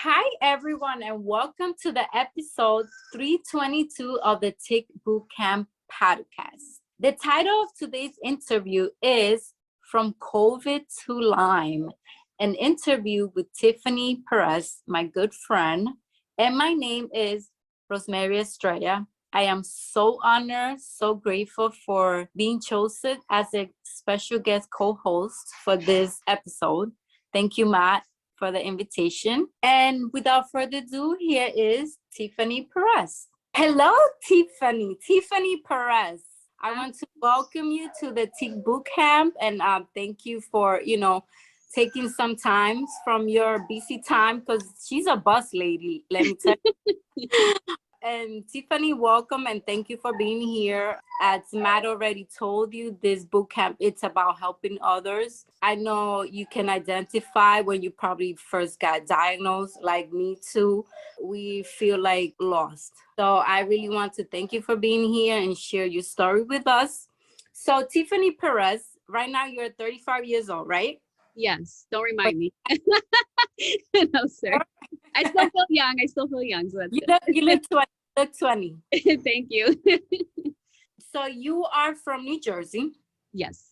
Hi, everyone, and welcome to the episode 322 of the Tick Bootcamp podcast. The title of today's interview is From COVID to Lyme, an interview with Tiffany Perez, my good friend, and my name is Rosemary Estrella. I am so honored, so grateful for being chosen as a special guest co-host for this episode. Thank you, Matt, for the invitation. And without further ado, here is Tiffany Perez. Hello, Tiffany. Tiffany Perez. I want to welcome you to the Tick Bootcamp, and thank you for, taking some time from your busy time, because she's a boss lady, let me tell you. And Tiffany, welcome, and thank you for being here. As Matt already told you, this boot camp, it's about helping others. I know you can identify when you probably first got diagnosed, like me too. We feel like lost. So I really want to thank you for being here and share your story with us. So Tiffany Perez, right now you're 35 years old, right? Yes, don't remind me. No, sir. I still feel young. So that's you look 20. Thank you. So you are from New Jersey. Yes.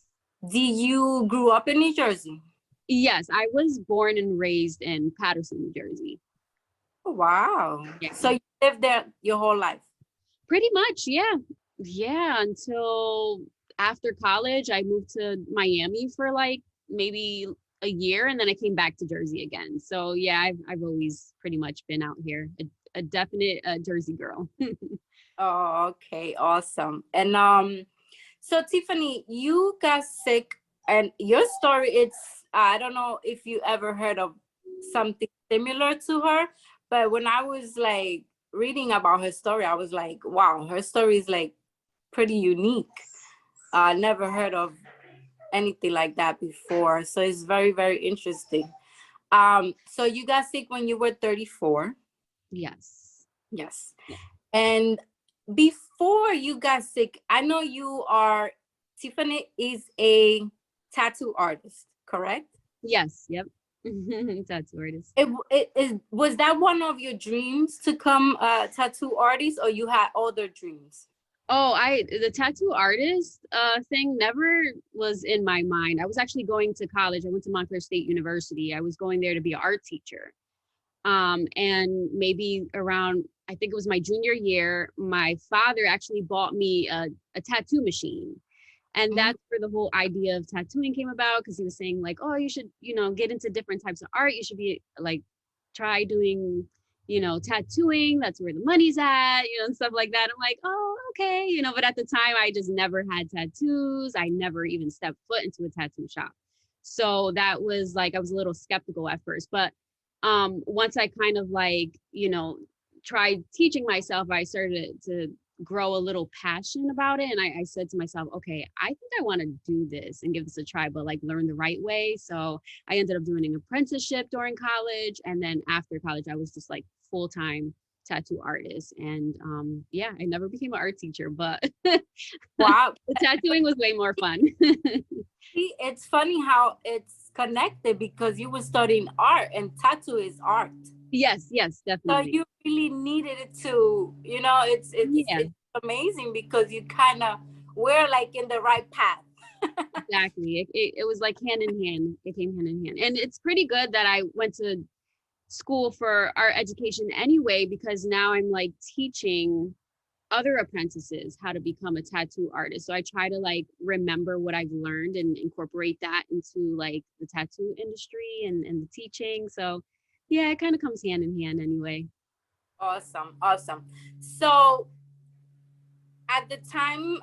Did you grew up in New Jersey? Yes, I was born and raised in Paterson, New Jersey. Oh, wow. Yeah. So you lived there your whole life? Pretty much, yeah. Yeah, until after college, I moved to Miami for like maybe a year, and then I came back to Jersey again. So yeah, I've always pretty much been out here, a definite Jersey girl. Oh, okay, awesome. And so Tiffany, you got sick, and your story, it's I don't know if you ever heard of something similar to her, but when I was like reading about her story, I was like, wow, her story is like pretty unique. I never heard of anything like that before. So it's very, very interesting. So you got sick when you were 34. Yes. Yes. Yeah. And before you got sick, I know Tiffany is a tattoo artist, correct? Yes. Yep. Tattoo artist. Was that one of your dreams to become a tattoo artist, or you had other dreams? Oh, the tattoo artist thing never was in my mind. I was actually going to college. I went to Montclair State University. I was going there to be an art teacher. And maybe around, I think it was my junior year, my father actually bought me a tattoo machine. And that's where the whole idea of tattooing came about, because he was saying like, oh, you should, get into different types of art. You should be like, try doing, tattooing. That's where the money's at, and stuff like that. I'm like, oh, okay. But at the time I just never had tattoos. I never even stepped foot into a tattoo shop. So that was like, I was a little skeptical at first, but once I kind of like, tried teaching myself, I started to grow a little passion about it. And I said to myself, okay, I think I want to do this and give this a try, but like learn the right way. So I ended up doing an apprenticeship during college. And then after college, I was just like full-time tattoo artist. And yeah, I never became an art teacher, but Wow. the tattooing was way more fun. See, it's funny how it's connected, because you were studying art, and tattoo is art. Yes, So definitely. you really needed it to, it's amazing, because you kind of were like in the right path. Exactly. It was like hand in hand. It came hand in hand. And it's pretty good that I went to school for art education anyway, because now I'm like teaching other apprentices how to become a tattoo artist. So I try to like remember what I've learned and incorporate that into like the tattoo industry and the teaching. So yeah, it kind of comes hand in hand anyway. Awesome. So at the time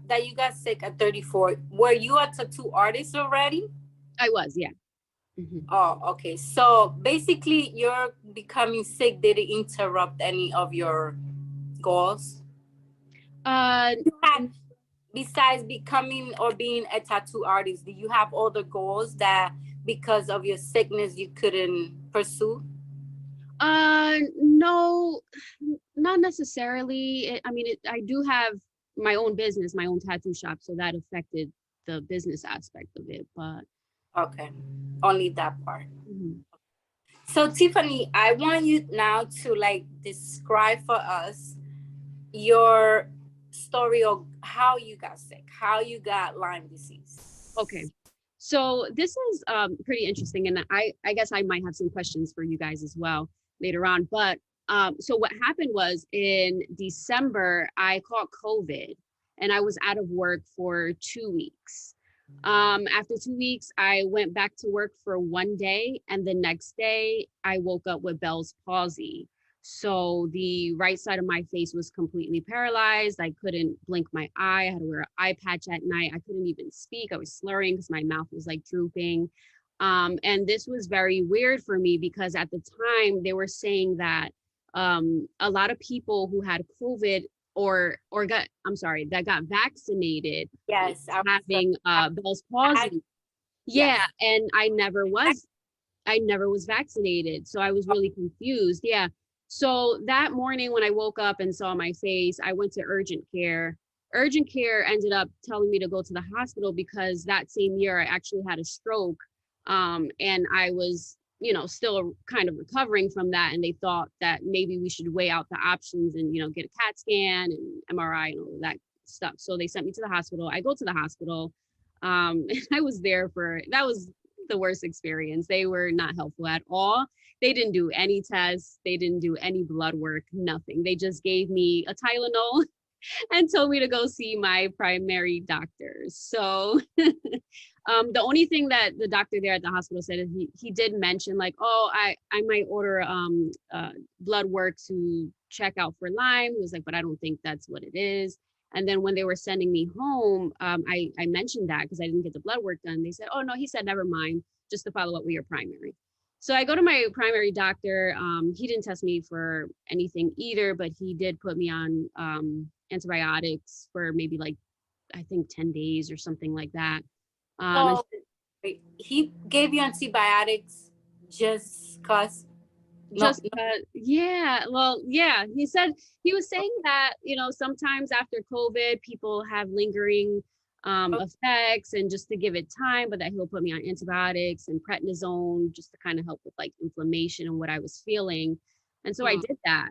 that you got sick at 34, were you a tattoo artist already? I was, yeah. Mm-hmm. Oh, okay. So basically, your becoming sick didn't interrupt any of your goals? You had, besides becoming or being a tattoo artist, do you have other goals that because of your sickness you couldn't pursue? No, not necessarily. I do have my own business, my own tattoo shop, so that affected the business aspect of it, but Okay, only that part. mhm. So Tiffany, I want you now to like describe for us your story of how you got sick, how you got Lyme disease. Okay. So this is pretty interesting. And I guess I might have some questions for you guys as well later on. But so what happened was in December, I caught COVID and I was out of work for 2 weeks. After 2 weeks, I went back to work for one day. And the next day, I woke up with Bell's palsy. So the right side of my face was completely paralyzed. I couldn't blink my eye. I had to wear an eye patch at night. I couldn't even speak. I was slurring because my mouth was like drooping. And this was very weird for me because at the time they were saying that a lot of people who had COVID that got vaccinated Yes, having Bell's palsy. Yeah, yes. and I never was vaccinated. So I was really confused. Yeah. So that morning when I woke up and saw my face, I went to urgent care. Urgent care ended up telling me to go to the hospital because that same year I actually had a stroke. And I was, still kind of recovering from that. And they thought that maybe we should weigh out the options and, get a CAT scan and MRI and all of that stuff. So they sent me to the hospital. I go to the hospital. And I was there that was the worst experience. They were not helpful at all. They didn't do any tests. They didn't do any blood work, nothing. They just gave me a Tylenol and told me to go see my primary doctor. So the only thing that the doctor there at the hospital said is he did mention like, oh, I might order blood work to check out for Lyme. He was like, but I don't think that's what it is. And then when they were sending me home, I mentioned that because I didn't get the blood work done. They said, oh, no, he said, never mind, just to follow up with your primary. So I go to my primary doctor. He didn't test me for anything either, but he did put me on antibiotics for maybe like, I think 10 days or something like that. So he gave you antibiotics just because? Yeah, well, yeah, he was saying that, sometimes after COVID, people have lingering effects and just to give it time, but that he'll put me on antibiotics and prednisone just to kind of help with like inflammation and what I was feeling. And so I did that.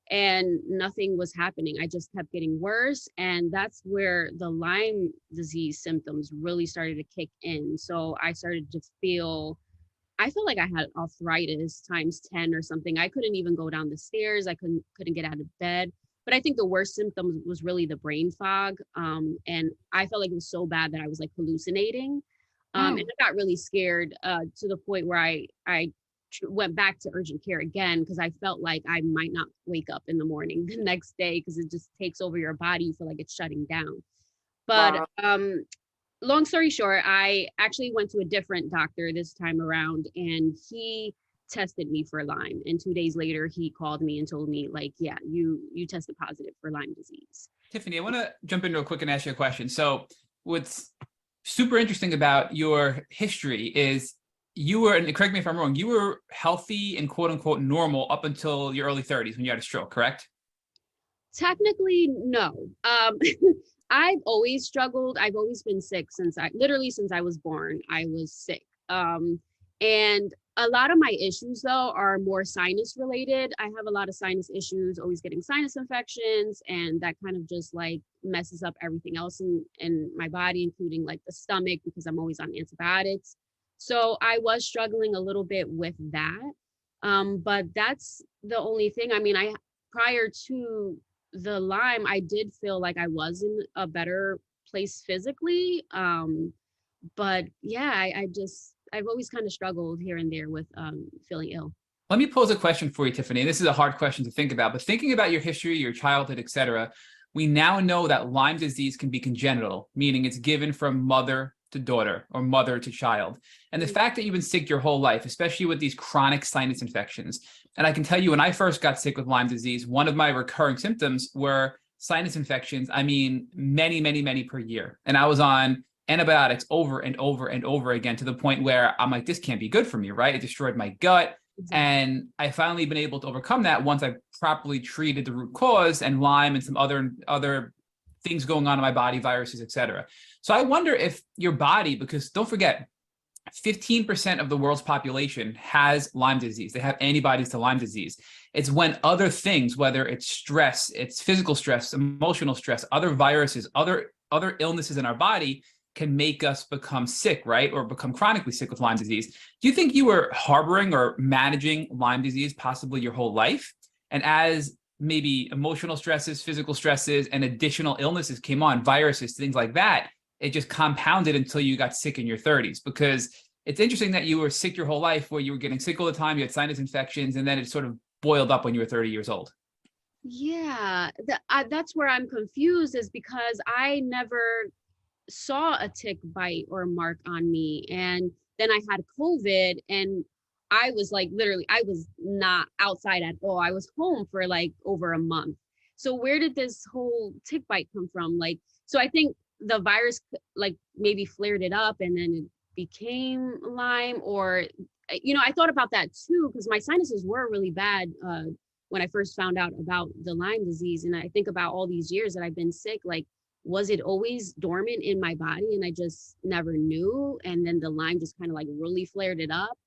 And nothing was happening. I just kept getting worse. And that's where the Lyme disease symptoms really started to kick in. So I started to I felt like I had arthritis times 10 or something. I couldn't even go down the stairs. I couldn't get out of bed. But I think the worst symptoms was really the brain fog. And I felt like it was so bad that I was like hallucinating. And I got really scared to the point where I went back to urgent care again because I felt like I might not wake up in the morning the next day because it just takes over your body. You feel like it's shutting down. But long story short, I actually went to a different doctor this time around and he tested me for Lyme. And 2 days later, he called me and told me like, yeah, you tested positive for Lyme disease. Tiffany, I want to jump in real quick and ask you a question. So what's super interesting about your history is you were, and correct me if I'm wrong, you were healthy and quote unquote normal up until your early 30s when you had a stroke, correct? Technically, no. I've always struggled. I've always been sick since I was born. I was sick. And a lot of my issues though are more sinus related. I have a lot of sinus issues, always getting sinus infections, and that kind of just like messes up everything else in my body, including like the stomach because I'm always on antibiotics. So I was struggling a little bit with that. But that's the only thing. I mean, prior to the Lyme, I did feel like I was in a better place physically. But yeah, I've always kind of struggled here and there with feeling ill. Let me pose a question for you, Tiffany. This is a hard question to think about, but thinking about your history, your childhood, et cetera, we now know that Lyme disease can be congenital, meaning it's given from mother to daughter or mother to child. And the fact that you've been sick your whole life, especially with these chronic sinus infections. And I can tell you when I first got sick with Lyme disease, one of my recurring symptoms were sinus infections. I mean, many, many, many per year. And I was on antibiotics over and over and over again to the point where I'm like, this can't be good for me, right? It destroyed my gut. Exactly. And I finally been able to overcome that once I properly treated the root cause and Lyme and some other things going on in my body, viruses, et cetera. So I wonder if your body, because don't forget, 15% of the world's population has Lyme disease. They have antibodies to Lyme disease. It's when other things, whether it's stress, it's physical stress, emotional stress, other viruses, other illnesses in our body can make us become sick, right? Or become chronically sick with Lyme disease. Do you think you were harboring or managing Lyme disease possibly your whole life? And as maybe emotional stresses, physical stresses, and additional illnesses came on, viruses, things like that, it just compounded until you got sick in your 30s? Because it's interesting that you were sick your whole life, where you were getting sick all the time, you had sinus infections, and then it sort of boiled up when you were 30 years old. Yeah, that's where I'm confused, is because I never saw a tick bite or a mark on me. And then I had COVID, and I was like, literally, I was not outside at all. I was home for like over a month. So where did this whole tick bite come from? Like, so I think the virus like maybe flared it up and then it became Lyme, or, I thought about that too, because my sinuses were really bad when I first found out about the Lyme disease. And I think about all these years that I've been sick, like, was it always dormant in my body and I just never knew? And then the Lyme just kind of like really flared it up.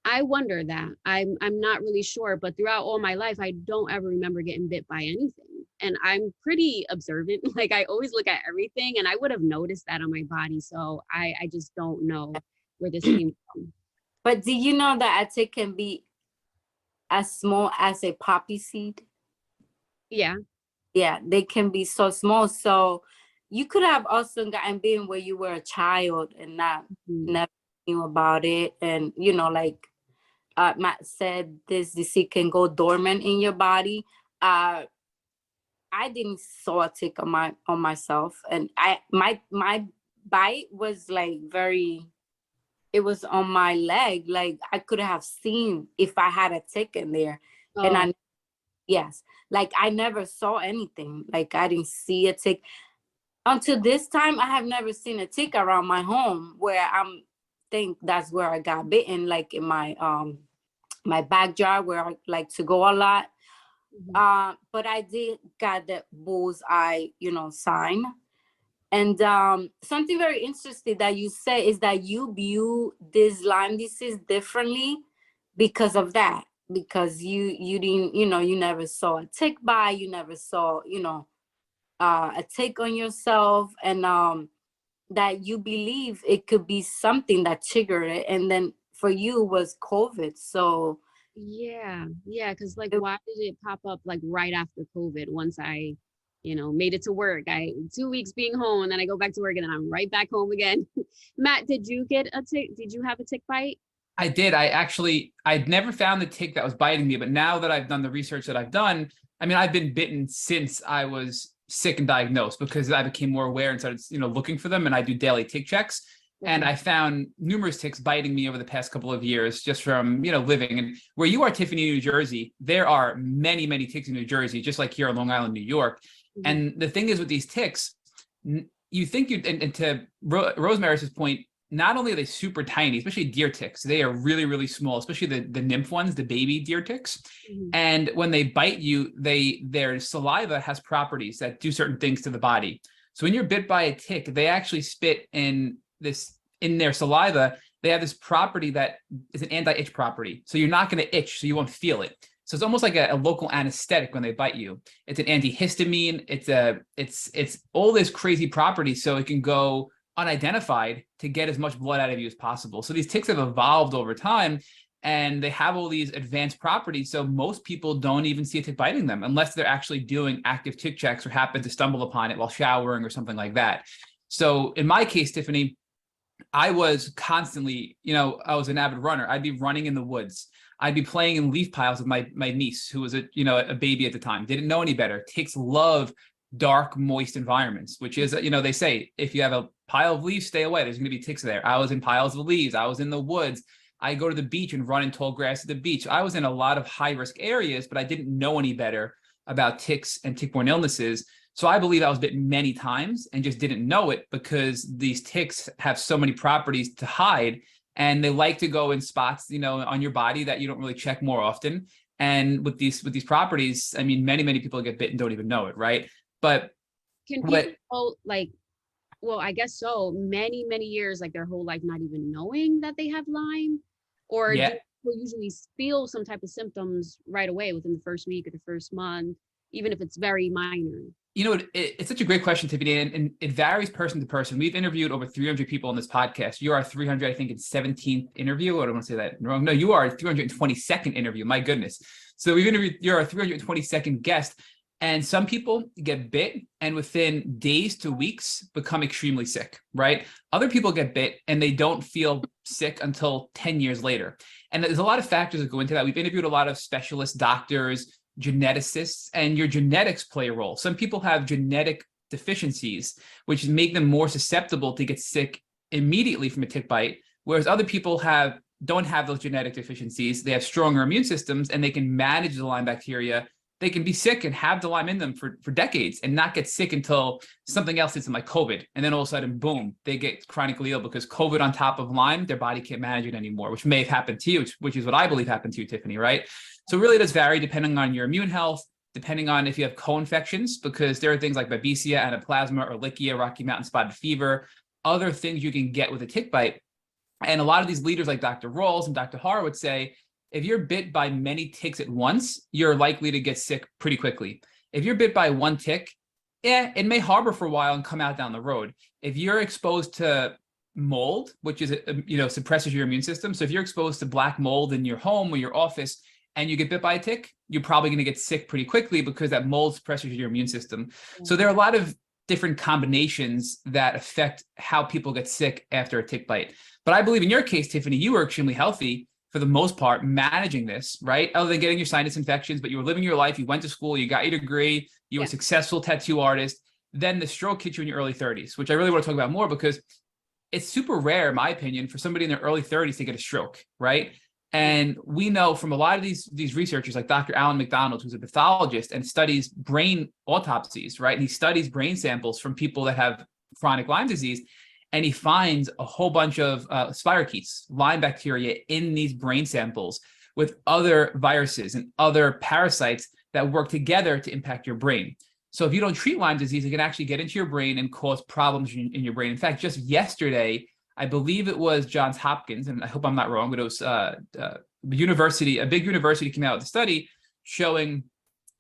I wonder that. I'm not really sure, but throughout all my life, I don't ever remember getting bit by anything. And I'm pretty observant. Like, I always look at everything, and I would have noticed that on my body. So I just don't know where this came from. But do you know that a tick can be as small as a poppy seed? Yeah. Yeah, they can be so small. So you could have also gotten bitten when you were a child and never knew about it. And, like Matt said, this disease can go dormant in your body. I didn't saw a tick on myself, and my bite was like it was on my leg. Like, I could have seen if I had a tick in there. Oh. And yes, like, I never saw anything. Like, I didn't see a tick until this time. I have never seen a tick around my home, where think that's where I got bitten, like in my my backyard where I like to go a lot. But I did got the bullseye, sign. And something very interesting that you say is that you view this Lyme disease differently because of that. Because you didn't, you never saw a tick bite, you never saw, a tick on yourself, and that you believe it could be something that triggered it. And then for you was COVID. So yeah, because like, why did it pop up like right after COVID? Once I made it to work, 2 weeks being home, and then I go back to work, and then I'm right back home again. Matt, did you get a tick? Did you have a tick bite? I did. I'd never found the tick that was biting me, but now that I've done the research that I've done, I mean, I've been bitten since I was sick and diagnosed, because I became more aware and started, looking for them, and I do daily tick checks. And I found numerous ticks biting me over the past couple of years, just from, living. And where you are, Tiffany, New Jersey, there are many, many ticks in New Jersey, just like here on Long Island, New York. Mm-hmm. And the thing is with these ticks, you think and to Rosemary's point, not only are they super tiny, especially deer ticks, they are really, really small, especially the nymph ones, the baby deer ticks. Mm-hmm. And when they bite you, their saliva has properties that do certain things to the body. So when you're bit by a tick, they actually spit in their saliva. They have this property that is an anti-itch property. So you're not going to itch, so you won't feel it. So it's almost like a local anesthetic when they bite you. It's an antihistamine. It's all this crazy property, so it can go unidentified to get as much blood out of you as possible. So these ticks have evolved over time, and they have all these advanced properties. So most people don't even see a tick biting them unless they're actually doing active tick checks or happen to stumble upon it while showering or something like that. So in my case, Tiffany, I was constantly, I was an avid runner. I'd be running in the woods. I'd be playing in leaf piles with my niece, who was a baby at the time, didn't know any better. Ticks love dark, moist environments, which is, they say, if you have a pile of leaves, stay away. There's going to be ticks there. I was in piles of leaves. I was in the woods. I go to the beach and run in tall grass at the beach. I was in a lot of high risk areas, but I didn't know any better about ticks and tick-borne illnesses. So I believe I was bitten many times and just didn't know it, because these ticks have so many properties to hide, and they like to go in spots, on your body that you don't really check more often. And with these properties, I mean, many, many people get bitten and don't even know it, right? But can people like well, I guess so, many, many years, like their whole life, not even knowing that they have Lyme? Or do Yeah. people usually feel some type of symptoms right away within the first week or the first month, even if it's very minor? You know, it's such a great question, Tiffany, and it varies person to person. We've interviewed over 300 people on this podcast. You are 300, I think, in 17th interview. I don't want to say that wrong. No, you are our 322nd interview. My goodness. So we've interviewed, you're our 322nd guest. And some people get bit and within days to weeks become extremely sick, right? Other people get bit and they don't feel sick until 10 years later. And there's a lot of factors that go into that. We've interviewed a lot of specialist doctors, geneticists, and your genetics play a role. Some people have genetic deficiencies, which make them more susceptible to get sick immediately from a tick bite, whereas other people don't have those genetic deficiencies. They have stronger immune systems and they can manage the Lyme bacteria. They can be sick and have the Lyme in them for decades and not get sick until something else hits them, like COVID. And then all of a sudden, boom, they get chronically ill because COVID on top of Lyme, their body can't manage it anymore, which may have happened to you, which is what I believe happened to you, Tiffany, right? So really does vary depending on your immune health, depending on if you have co-infections, because there are things like Babesia, Anaplasma, Ehrlichia, Rocky Mountain Spotted Fever, other things you can get with a tick bite. And a lot of these leaders like Dr. Rawls and Dr. Har would say, if you're bit by many ticks at once, you're likely to get sick pretty quickly. If you're bit by one tick, it may harbor for a while and come out down the road. If you're exposed to mold, which is, suppresses your immune system. So if you're exposed to black mold in your home or your office and you get bit by a tick, you're probably going to get sick pretty quickly because that mold suppresses your immune system. Mm-hmm. So there are a lot of different combinations that affect how people get sick after a tick bite. But I believe in your case, Tiffany, you were extremely healthy for the most part, managing this, right? Other than getting your sinus infections, but you were living your life, you went to school, you got your degree, you were a successful tattoo artist. Then the stroke hit you in your early 30s, which I really want to talk about more because it's super rare, in my opinion, for somebody in their early 30s to get a stroke, right? And we know from a lot of these researchers, like Dr. Alan McDonald, who's a pathologist and studies brain autopsies, right? And he studies brain samples from people that have chronic Lyme disease. And he finds a whole bunch of spirochetes, Lyme bacteria in these brain samples with other viruses and other parasites that work together to impact your brain. So if you don't treat Lyme disease, it can actually get into your brain and cause problems in your brain. In fact, just yesterday, I believe it was Johns Hopkins, and I hope I'm not wrong, but it was a big university came out with a study showing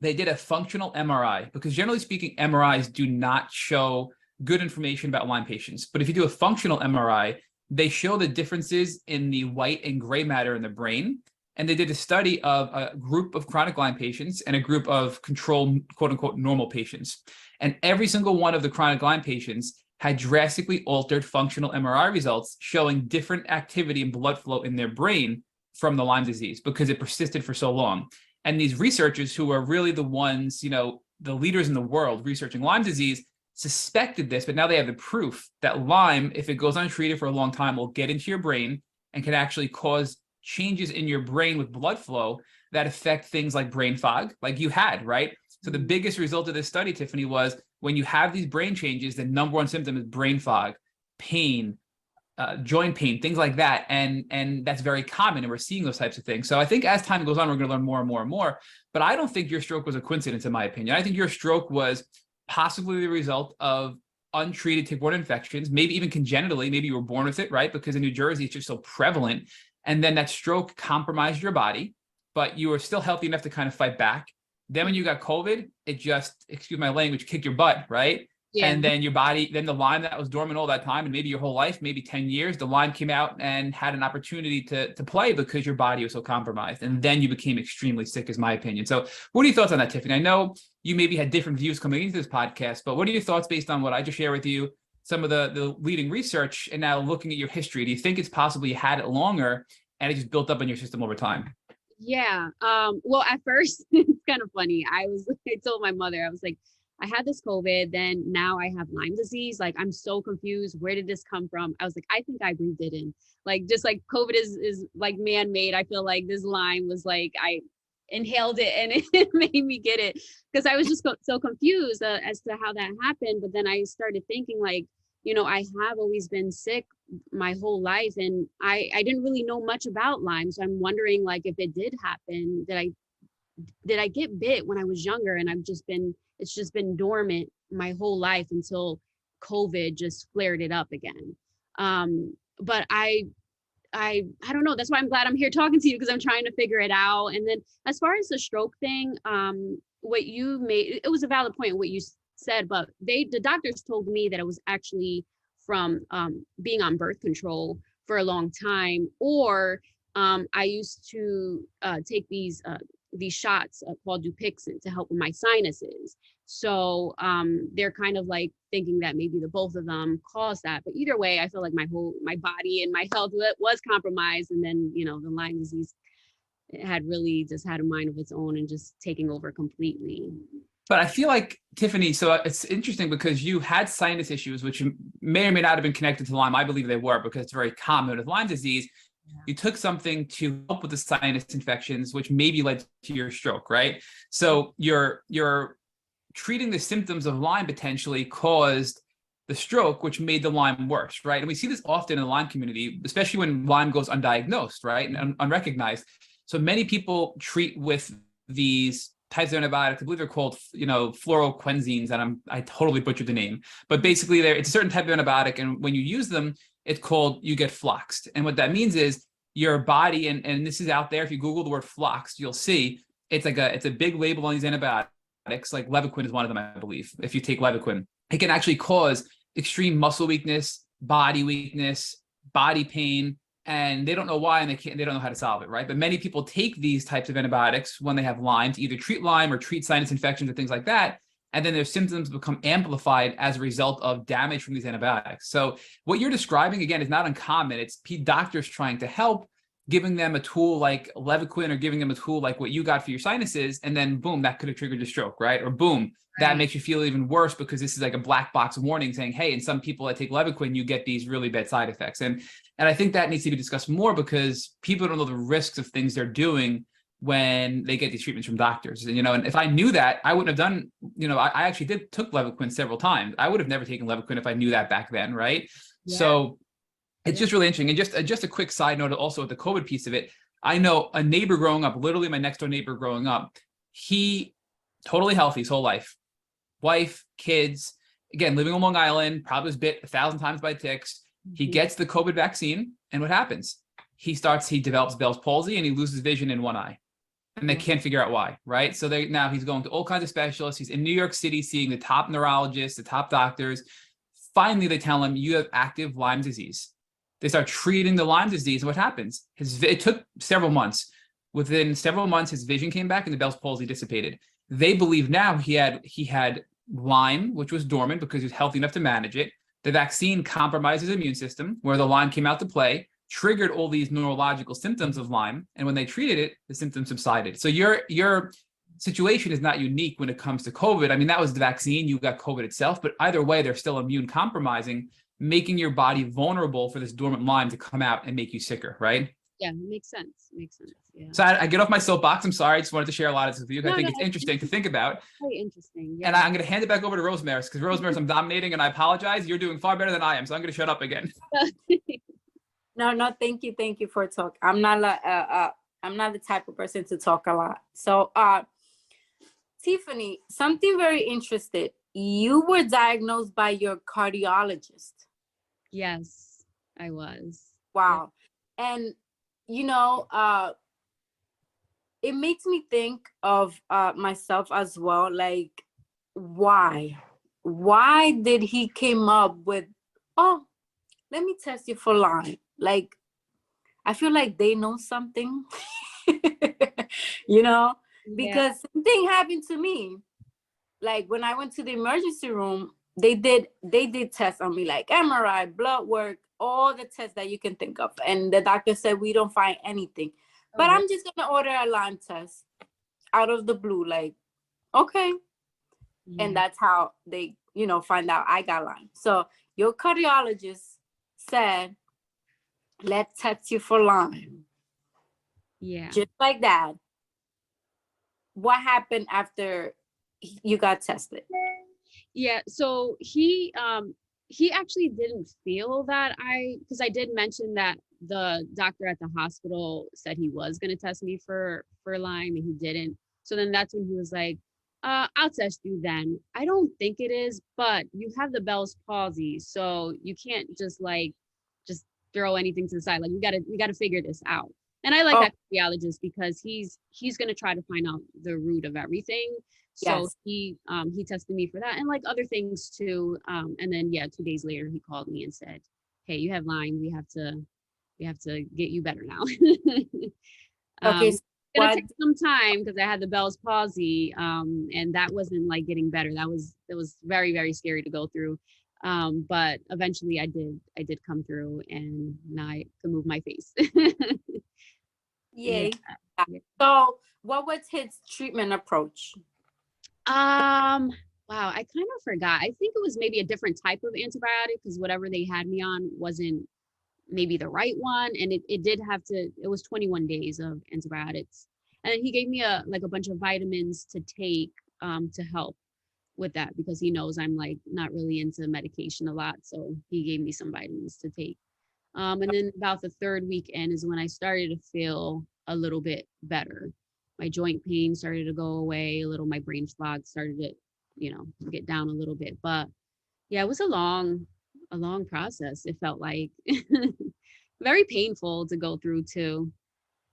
they did a functional MRI, because generally speaking, MRIs do not show good information about Lyme patients. But if you do a functional MRI, they show the differences in the white and gray matter in the brain. And they did a study of a group of chronic Lyme patients and a group of control, quote unquote, normal patients. And every single one of the chronic Lyme patients had drastically altered functional MRI results showing different activity and blood flow in their brain from the Lyme disease because it persisted for so long. And these researchers, who are really the ones, the leaders in the world researching Lyme disease, suspected this, but now they have the proof that Lyme, if it goes untreated for a long time, will get into your brain and can actually cause changes in your brain with blood flow that affect things like brain fog, like you had, right? So the biggest result of this study, Tiffany, was when you have these brain changes, the number one symptom is brain fog, pain, joint pain, things like that. And that's very common, and we're seeing those types of things. So I think as time goes on, we're going to learn more and more and more. But I don't think your stroke was a coincidence, in my opinion. I think your stroke was possibly the result of untreated tick-borne infections, maybe even congenitally. Maybe you were born with it, right? Because in New Jersey, it's just so prevalent. And then that stroke compromised your body, but you were still healthy enough to kind of fight back. Then when you got COVID, it just, excuse my language, kicked your butt, right? Yeah. And then your body, then the Lyme that was dormant all that time, and maybe your whole life, maybe 10 years, the Lyme came out and had an opportunity to play because your body was so compromised. And then you became extremely sick, is my opinion. So what are your thoughts on that, Tiffany? I know you maybe had different views coming into this podcast, but what are your thoughts based on what I just shared with you, some of the leading research, and now looking at your history? Do you think it's possible you had it longer and it just built up in your system over time? Yeah. Well, at first, it's kind of funny. I told my mother, I was like, I had this COVID, then now I have Lyme disease. Like, I'm so confused. Where did this come from? I was like, I think I breathed it in. Like, just like COVID is like man-made. I feel like this Lyme was like, I inhaled it and it made me get it, because I was just so confused as to how that happened. But then I started thinking, like, I have always been sick my whole life, and I didn't really know much about Lyme. So I'm wondering, like, if it did happen, did I get bit when I was younger, and it's just been dormant my whole life until COVID just flared it up again. But I don't know. That's why I'm glad I'm here talking to you, because I'm trying to figure it out. And then as far as the stroke thing, what you made, it was a valid point what you said, but the doctors told me that it was actually from being on birth control for a long time, or I used to take these shots called Dupixent to help with my sinuses. So they're kind of like thinking that maybe the both of them caused that. But either way, I feel like my body and my health was compromised. And then, the Lyme disease had really just had a mind of its own and just taking over completely. But I feel like, Tiffany, so it's interesting because you had sinus issues, which may or may not have been connected to Lyme. I believe they were, because it's very common with Lyme disease. Yeah. You took something to help with the sinus infections, which maybe led to your stroke, right? So you're treating the symptoms of Lyme potentially caused the stroke, which made the Lyme worse, right? And we see this often in the Lyme community, especially when Lyme goes undiagnosed, right, and unrecognized. So many people treat with these types of antibiotics. I believe they're called, fluoroquenzines, and I totally butchered the name, but basically it's a certain type of antibiotic, and when you use them, it's called, you get floxed. And what that means is your body, and this is out there, if you Google the word floxed, you'll see it's a big label on these antibiotics, like Levaquin is one of them, I believe. If you take Levaquin, it can actually cause extreme muscle weakness, body pain, and they don't know why, and they don't know how to solve it, right? But many people take these types of antibiotics when they have Lyme to either treat Lyme or treat sinus infections or things like that, and then their symptoms become amplified as a result of damage from these antibiotics. So what you're describing, again, is not uncommon. It's doctors trying to help, giving them a tool like Levaquin or giving them a tool like what you got for your sinuses, and then boom, that could have triggered a stroke, right? Or boom, that makes you feel even worse because this is like a black box warning saying, hey, in some people that take Levaquin, you get these really bad side effects. And I think that needs to be discussed more, because people don't know the risks of things they're doing when they get these treatments from doctors. And, and if I knew that, I wouldn't have done, I actually took Levaquin several times. I would have never taken Levaquin if I knew that back then, right? Yeah. So it's just really interesting. And just a quick side note also with the COVID piece of it, I know a neighbor growing up, literally my next door neighbor growing up, he totally healthy his whole life. Wife, kids, again, living on Long Island, probably was bit 1,000 times by ticks. He gets the COVID vaccine, and what happens? He develops Bell's palsy, and he loses vision in one eye. And they can't figure out why, right? So now he's going to all kinds of specialists. He's in New York City seeing the top neurologists, the top doctors. Finally, they tell him, you have active Lyme disease. They start treating the Lyme disease, and what happens? It took several months. Within several months, his vision came back and the Bell's palsy dissipated. They believe now he had Lyme, which was dormant because he was healthy enough to manage it. The vaccine compromised his immune system, where the Lyme came out to play, triggered all these neurological symptoms of Lyme, and when they treated it, the symptoms subsided. So your situation is not unique when it comes to COVID. I mean, that was the vaccine, you got COVID itself, but either way, they're still immune compromising, making your body vulnerable for this dormant Lyme to come out and make you sicker, right? Yeah, makes sense. Yeah. So I get off my soapbox. I'm sorry. I just wanted to share a lot of this with you. I think it's interesting to think about. Very interesting. Yeah. And I'm going to hand it back over to Rosemary, because Rosemary, I'm dominating, and I apologize. You're doing far better than I am, so I'm going to shut up again. No, thank you for talk. I'm not the type of person to talk a lot. So, Tiffany, something very interesting. You were diagnosed by your cardiologist. Yes, I was. Wow. Yeah. And it makes me think of myself as well. Like, why did he came up with, oh, let me test you for Lyme? Like, I feel like they know something, because something happened to me. Like when I went to the emergency room, they did tests on me, like MRI, blood work, all the tests that you can think of. And the doctor said, we don't find anything. But I'm just going to order a Lyme test out of the blue. Like, okay. Yeah. And that's how they, find out I got Lyme. So your cardiologist said, let's test you for Lyme. Yeah. Just like that. What happened after you got tested? Yeah. So he actually didn't feel that because I did mention that the doctor at the hospital said he was going to test me for Lyme, and he didn't. So then that's when he was like, I'll test you then. I don't think it is, but you have the Bell's palsy, so you can't just throw anything to the side. Like we gotta figure this out. And I like Oh, that cardiologist because he's gonna try to find out the root of everything. So yes. he tested me for that and like other things too. And then yeah, 2 days later he called me and said, "Hey, you have Lyme. We have to get you better now." Okay. um, So it's gonna what? take some time because I had the Bell's palsy, and that wasn't like getting better. It was very, very scary to go through. But eventually I did come through and now I can move my face. Yeah. Yay. Yeah. So what was his treatment approach? Wow, I kind of forgot. I think it was maybe a different type of antibiotic because whatever they had me on wasn't maybe the right one. And it did have to, it was 21 days of antibiotics. And then he gave me a bunch of vitamins to take to help with that because he knows I'm like not really into medication a lot. So he gave me some vitamins to take. And then about the third weekend is when I started to feel a little bit better. My joint pain started to go away a little. My brain fog started to, get down a little bit. But yeah, it was a long process. It felt like very painful to go through too.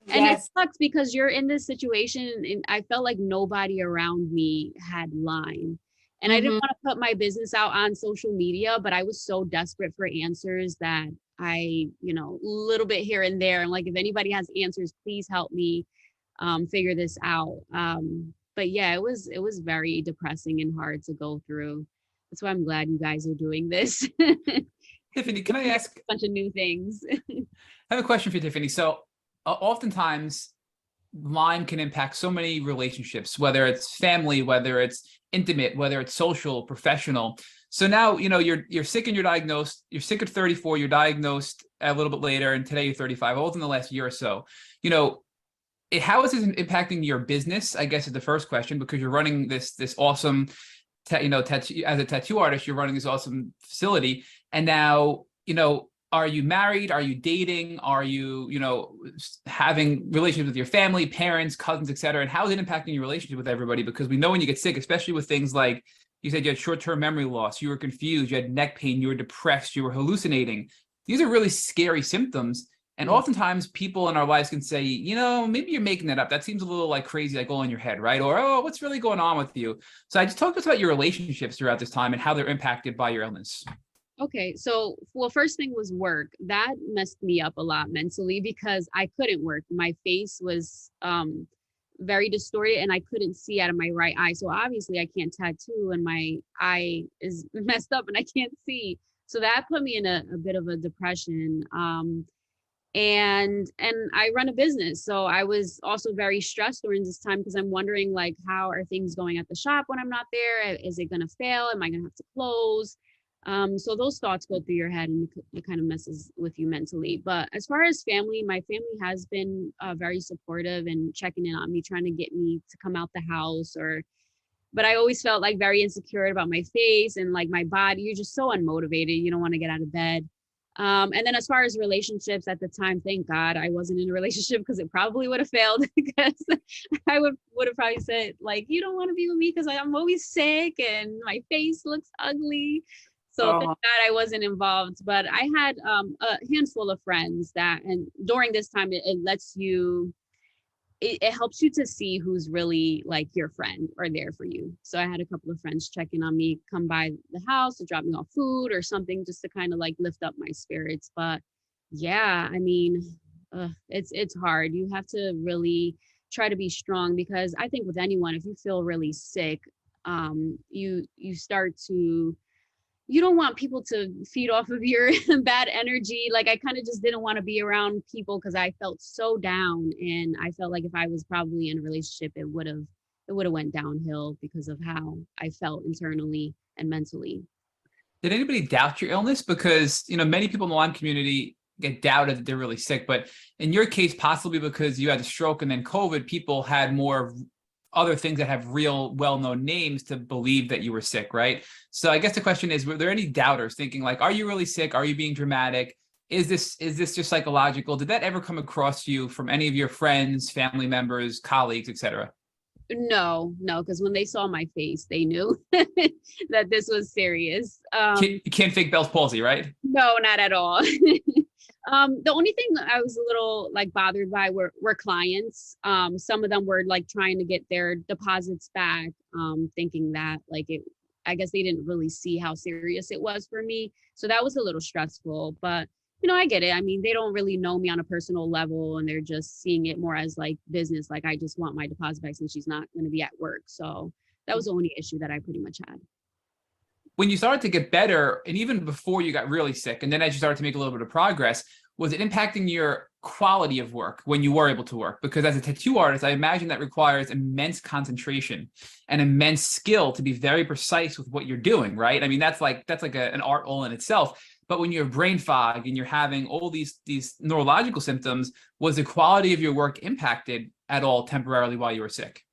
And it Yes. sucks because you're in this situation and I felt like nobody around me had Lyme. And I didn't Mm-hmm. want to put my business out on social media, but I was so desperate for answers that I, a little bit here and there. And like, if anybody has answers, please help me figure this out. But yeah, it was very depressing and hard to go through. That's why I'm glad you guys are doing this. Tiffany, can I ask? A bunch of new things. I have a question for you, Tiffany. So, oftentimes, Lyme can impact so many relationships, whether it's family, whether it's intimate, whether it's social, professional. So now, you're sick and you're diagnosed. You're sick at 34. You're diagnosed a little bit later, and today you're 35. All within the last year or so. How is this impacting your business? I guess is the first question, because you're running this awesome, tattoo, as a tattoo artist, you're running this awesome facility, and now, are you married? Are you dating? Are you, having relationships with your family, parents, cousins, et cetera? And how is it impacting your relationship with everybody? Because we know when you get sick, especially with things like you said, you had short-term memory loss, you were confused, you had neck pain, you were depressed, you were hallucinating. These are really scary symptoms. And Yeah. oftentimes people in our lives can say, maybe you're making that up. That seems a little like crazy, like all in your head, right? Or, oh, what's really going on with you? So I just talk to us about your relationships throughout this time and how they're impacted by your illness. Okay, so well, first thing was work. That messed me up a lot mentally because I couldn't work. My face was very distorted and I couldn't see out of my right eye. So obviously I can't tattoo and my eye is messed up and I can't see. So that put me in a bit of a depression. And I run a business. So I was also very stressed during this time because I'm wondering like, how are things going at the shop when I'm not there? Is it gonna fail? Am I gonna have to close? So those thoughts go through your head and it kind of messes with you mentally. But as far as family, my family has been very supportive and checking in on me, trying to get me to come out the house but I always felt like very insecure about my face and like my body. You're just so unmotivated. You don't want to get out of bed. And then as far as relationships at the time, thank God I wasn't in a relationship because it probably would have failed because I would have probably said like, you don't want to be with me because I'm always sick and my face looks ugly. So thank God I wasn't involved, but I had a handful of friends and during this time, it lets you, it helps you to see who's really like your friend or there for you. So I had a couple of friends checking on me, come by the house to drop me off food or something just to kind of like lift up my spirits. But yeah, I mean, it's hard. You have to really try to be strong because I think with anyone, if you feel really sick, you start to you don't want people to feed off of your bad energy. Like I kind of just didn't want to be around people because I felt so down. And I felt like if I was probably in a relationship, it would have went downhill because of how I felt internally and mentally. Did anybody doubt your illness? Because, many people in the Lyme community get doubted that they're really sick, but in your case, possibly because you had a stroke and then COVID, people had more other things that have real well-known names to believe that you were sick, right? So I guess the question is, were there any doubters thinking like, are you really sick? Are you being dramatic? Is this just psychological? Did that ever come across you from any of your friends, family members, colleagues, etc.? No, because when they saw my face, they knew that this was serious. You can't fake Bell's palsy, right? No, not at all. The only thing that I was a little like bothered by were clients. Some of them were like trying to get their deposits back, thinking that like I guess they didn't really see how serious it was for me. So that was a little stressful, but I get it. I mean, they don't really know me on a personal level and they're just seeing it more as like business. Like I just want my deposit back since she's not going to be at work. So that was the only issue that I pretty much had. When you started to get better, and even before you got really sick, and then as you started to make a little bit of progress, was it impacting your quality of work when you were able to work? Because as a tattoo artist, I imagine that requires immense concentration and immense skill to be very precise with what you're doing, right? I mean, that's like an art all in itself. But when you're brain fog and you're having all these neurological symptoms, was the quality of your work impacted at all temporarily while you were sick?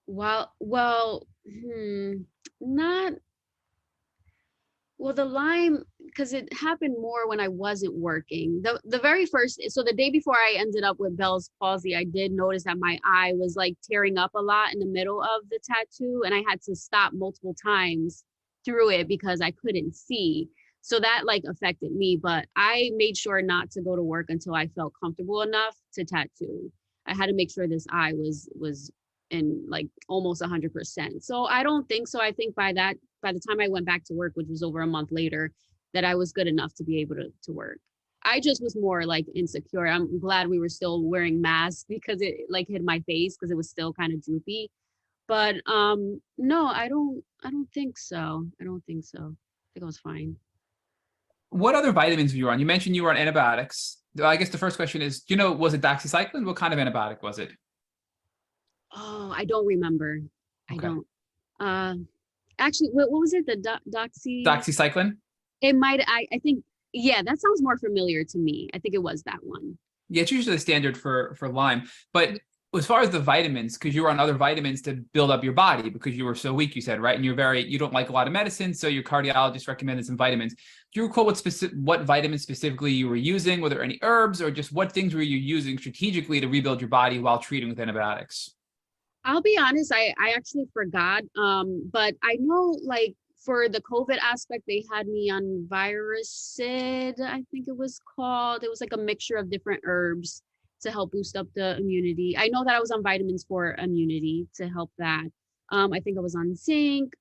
Well, not well, the Lyme, because it happened more when I wasn't working. The very first, so the day before I ended up with Bell's palsy, I did notice that my eye was like tearing up a lot in the middle of the tattoo, and I had to stop multiple times through it because I couldn't see. So that like affected me, but I made sure not to go to work until I felt comfortable enough to tattoo. I had to make sure this eye was in like almost 100%. So I don't think so. I think by the time I went back to work, which was over a month later, that I was good enough to be able to work. I just was more like insecure. I'm glad we were still wearing masks because it like hid my face because it was still kind of droopy. But no, I don't think so. I don't think so. I think I was fine. What other vitamins were you on? You mentioned you were on antibiotics. I guess the first question is, was it doxycycline? What kind of antibiotic was it? Oh, I don't remember. I Okay. don't. Actually, what was it? The Doxycycline? It might, I think, yeah, that sounds more familiar to me. I think it was that one. Yeah, it's usually standard for Lyme. But as far as the vitamins, because you were on other vitamins to build up your body because you were so weak, you said, right? And you don't like a lot of medicine, so your cardiologist recommended some vitamins. Do you recall what vitamins specifically you were using? Were there any herbs or just what things were you using strategically to rebuild your body while treating with antibiotics? I'll be honest, I actually forgot. But I know like for the COVID aspect, they had me on Virusid, I think it was called. It was like a mixture of different herbs to help boost up the immunity. I know that I was on vitamins for immunity to help that. I think I was on zinc.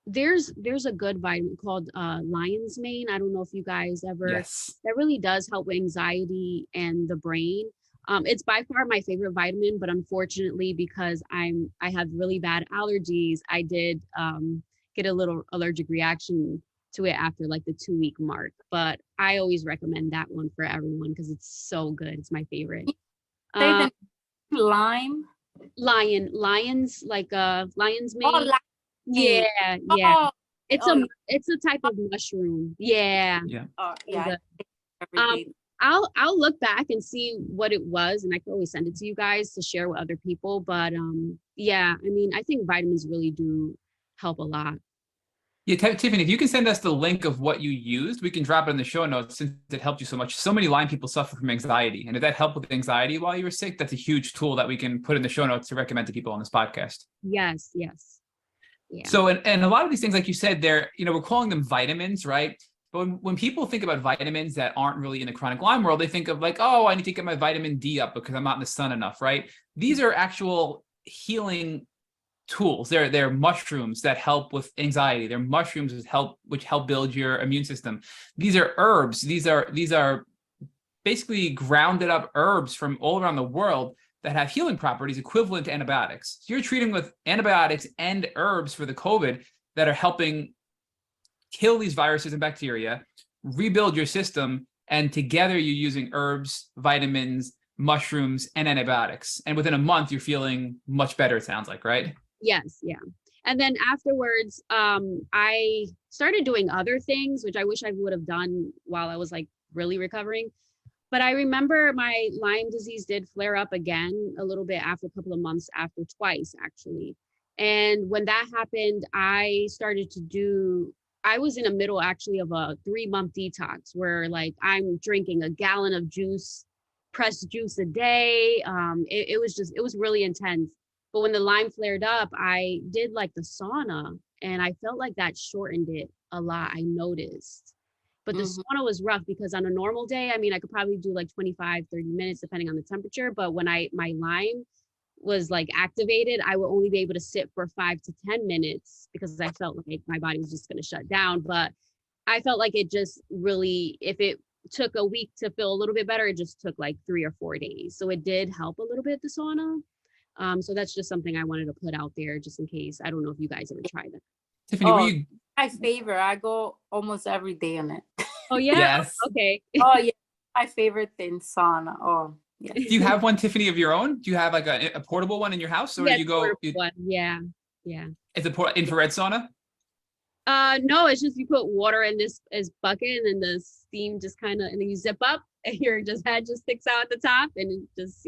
There's a good vitamin called lion's mane. I don't know if you guys ever. Yes. That really does help with anxiety and the brain. It's by far my favorite vitamin, but unfortunately, because I have really bad allergies, I did get a little allergic reaction to it after like the 2-week mark. But I always recommend that one for everyone because it's so good. It's my favorite. Say the Lyme. Lion's like lion's mane. Oh, yeah. Oh, It's a type of mushroom. Yeah. Yeah. oh yeah. I'll look back and see what it was, and I can always send it to you guys to share with other people. But yeah, I mean, I think vitamins really do help a lot. Yeah, Tiffany, if you can send us the link of what you used, we can drop it in the show notes since it helped you so much. So many Lyme people suffer from anxiety. And if that helped with anxiety while you were sick, that's a huge tool that we can put in the show notes to recommend to people on this podcast. Yes. Yeah. So, and a lot of these things, like you said, we're calling them vitamins, right? But when people think about vitamins that aren't really in the chronic Lyme world, they think of like, oh, I need to get my vitamin D up because I'm not in the sun enough, right? These are actual healing tools. They're mushrooms that help with anxiety. They're mushrooms which help build your immune system. These are herbs. These are basically grounded up herbs from all around the world that have healing properties equivalent to antibiotics. So you're treating with antibiotics and herbs for the COVID that are helping kill these viruses and bacteria, rebuild your system, and together you're using herbs, vitamins, mushrooms, and antibiotics. And within a month, you're feeling much better, it sounds like, right? Yes. Yeah. And then afterwards, I started doing other things, which I wish I would have done while I was like really recovering. But I remember my Lyme disease did flare up again a little bit after a couple of months after, twice actually. And when that happened, I was in the middle actually of a 3-month detox where like I'm drinking a gallon of juice pressed juice a day. It was really intense. But when the Lyme flared up, I did like the sauna, and I felt like that shortened it a lot. I noticed. But the sauna was rough because on a normal day, I mean, I could probably do like 25, 30 minutes depending on the temperature. But when my Lyme was like activated, I would only be able to sit for 5 to 10 minutes because I felt like my body was just going to shut down. But I felt like it just really, if it took a week to feel a little bit better, it just took like 3 or 4 days. So it did help a little bit, the sauna. So that's just something I wanted to put out there just in case. I don't know if you guys ever tried that. Tiffany, were you? My favorite. I go almost every day on it. Oh yeah. Yes. Okay. Oh yeah, my favorite thing, sauna. Oh yeah. Do you have one, Tiffany, of your own? Do you have like a portable one in your house, or Yes, do you go? one. Yeah. It's a infrared sauna. No, it's just you put water in this bucket, and then the steam just kind of, and then you zip up, and your head just sticks out at the top, and it just,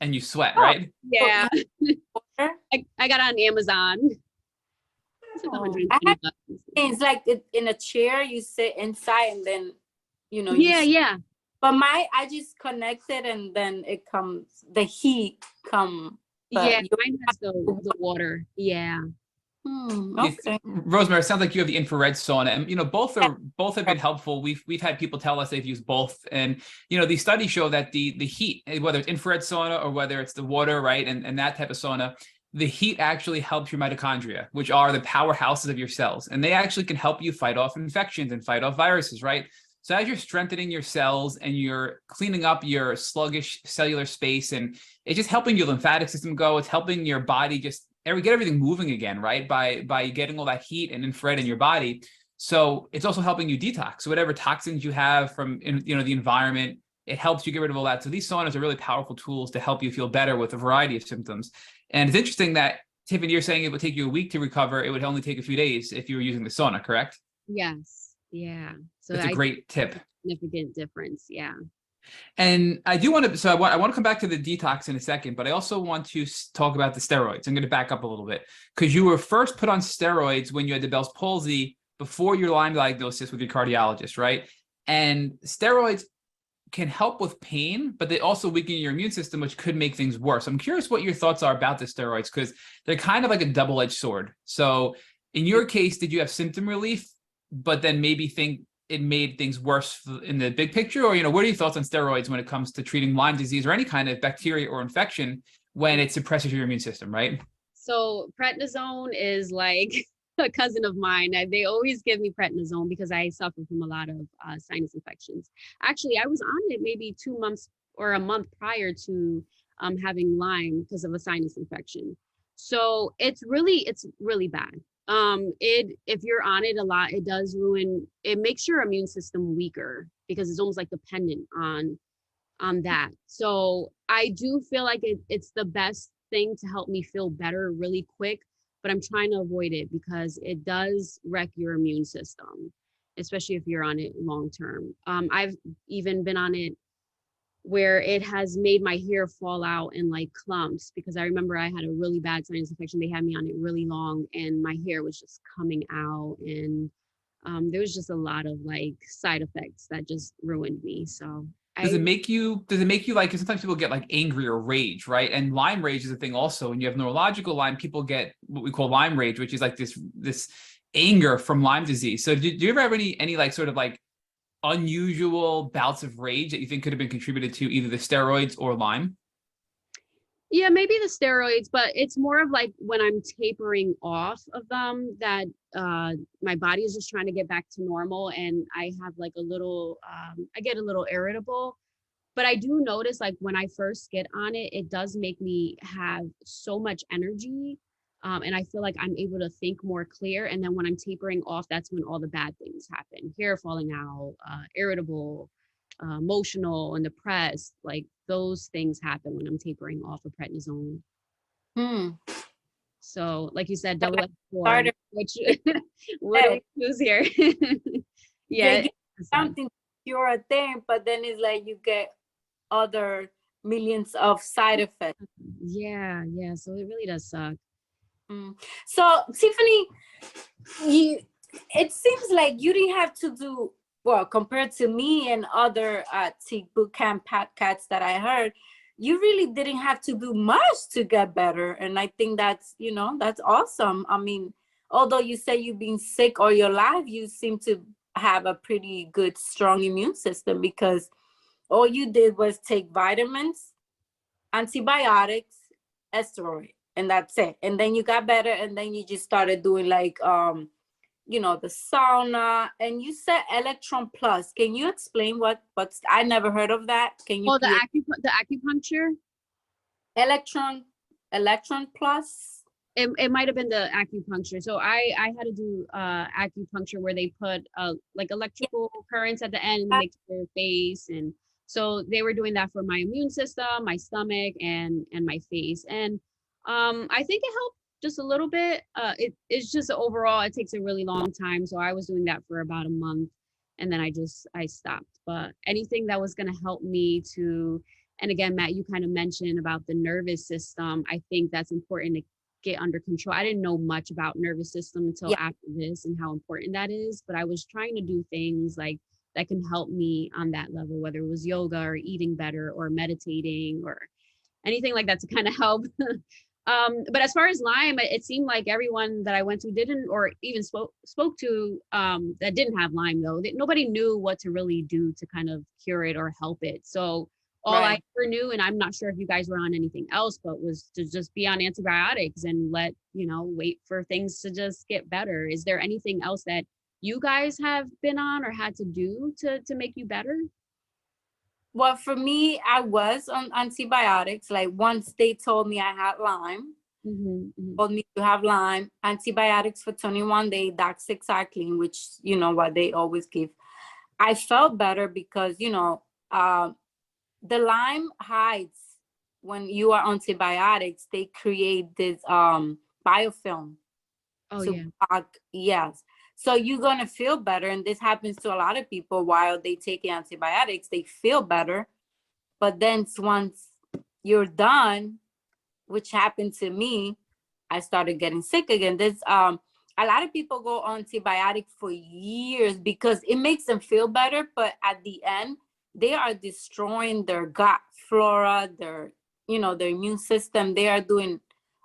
And you sweat, right? Yeah. I got it on Amazon. It's like $120. It's like in a chair, you sit inside, and then Yeah. But I just connect it, and then it comes. The heat come. Yeah, mine has the water. Yeah. Okay. Rosemary, it sounds like you have the infrared sauna, and both have been helpful. We've had people tell us they've used both, and these studies show that the heat, whether it's infrared sauna or whether it's the water, right, and that type of sauna, the heat actually helps your mitochondria, which are the powerhouses of your cells, and they actually can help you fight off infections and fight off viruses, right? So as you're strengthening your cells and you're cleaning up your sluggish cellular space, and it's just helping your lymphatic system go, it's helping your body just get everything moving again, right? By getting all that heat and infrared in your body. So it's also helping you detox. So whatever toxins you have from the environment, it helps you get rid of all that. So these saunas are really powerful tools to help you feel better with a variety of symptoms. And it's interesting that, Tiffany, you're saying it would take you a week to recover. It would only take a few days if you were using the sauna, correct? Yes. Yeah. So that's a great tip. Significant difference. Yeah. And I do want to, so I want to come back to the detox in a second, but I also want to talk about the steroids. I'm going to back up a little bit because you were first put on steroids when you had the Bell's palsy before your Lyme diagnosis with your cardiologist, right? And steroids can help with pain, but they also weaken your immune system, which could make things worse. I'm curious what your thoughts are about the steroids because they're kind of like a double-edged sword. So in your case, did you have symptom relief, but then maybe think it made things worse in the big picture? Or, what are your thoughts on steroids when it comes to treating Lyme disease or any kind of bacteria or infection when it suppresses your immune system, right? So prednisone is like a cousin of mine. They always give me prednisone because I suffer from a lot of sinus infections. Actually, I was on it maybe 2 months or a month prior to having Lyme because of a sinus infection. So it's really bad. If you're on it a lot, it does it makes your immune system weaker because it's almost like dependent on that. So I do feel like it's the best thing to help me feel better really quick, but I'm trying to avoid it because it does wreck your immune system, especially if you're on it long term. I've even been on it where it has made my hair fall out in like clumps because I remember I had a really bad sinus infection. They had me on it really long and my hair was just coming out, and there was just a lot of like side effects that just ruined me. So does it make you like, because sometimes people get like angry or rage, right? And Lyme rage is a thing also. When you have neurological Lyme, people get what we call Lyme rage, which is like this anger from Lyme disease. So do you ever have any like sort of like unusual bouts of rage that you think could have been contributed to either the steroids or Lyme? Yeah, maybe the steroids, but it's more of like when I'm tapering off of them that my body is just trying to get back to normal, and I have like a little, I get a little irritable. But I do notice like when I first get on it, it does make me have so much energy. And I feel like I'm able to think more clear. And then when I'm tapering off, that's when all the bad things happen. Hair falling out, irritable, emotional and depressed. Like those things happen when I'm tapering off of prednisone. So like you said, double F4, which what do we choose here? Yeah. Something cure a thing, but then it's like you get other millions of side effects. Yeah. So it really does suck. So Tiffany, it seems like you didn't have to do well, compared to me and other Tick Boot Camp podcasts that I heard, you really didn't have to do much to get better. And I think that's, that's awesome. I mean, although you say you've been sick all your life, you seem to have a pretty good, strong immune system, because all you did was take vitamins, antibiotics, steroid, and that's it. And then you got better, and then you just started doing like the sauna. And you said Electron Plus. Can you explain what's I never heard of that? Can you the acupuncture? Electron Plus? It might have been the acupuncture. So I had to do acupuncture where they put like electrical currents at the end and mix their face. And so they were doing that for my immune system, my stomach, and my face. And I think it helped just a little bit. It's just overall, it takes a really long time. So I was doing that for about a month, and then I stopped. But anything that was going to help me to, and again, Matt, you kind of mentioned about the nervous system. I think that's important to get under control. I didn't know much about nervous system until after this and how important that is. But I was trying to do things like that can help me on that level, whether it was yoga or eating better or meditating or anything like that to kind of help. But as far as Lyme, it seemed like everyone that I went to didn't, or even spoke to that didn't have Lyme though. Nobody knew what to really do to kind of cure it or help it. So all I ever knew, and I'm not sure if you guys were on anything else, but was to just be on antibiotics and wait for things to just get better. Is there anything else that you guys have been on or had to do to make you better? Well, for me, I was on antibiotics. Like once they told me I had Lyme, told me to have Lyme, antibiotics for 21 days, doxycycline, which, what they always give. I felt better because, the Lyme hides when you are on antibiotics. They create this biofilm. Yes. So you're going to feel better. And this happens to a lot of people while they take antibiotics, they feel better. But then once you're done, which happened to me, I started getting sick again. There's a lot of people go on antibiotics for years because it makes them feel better. But at the end, they are destroying their gut flora, their immune system. They are doing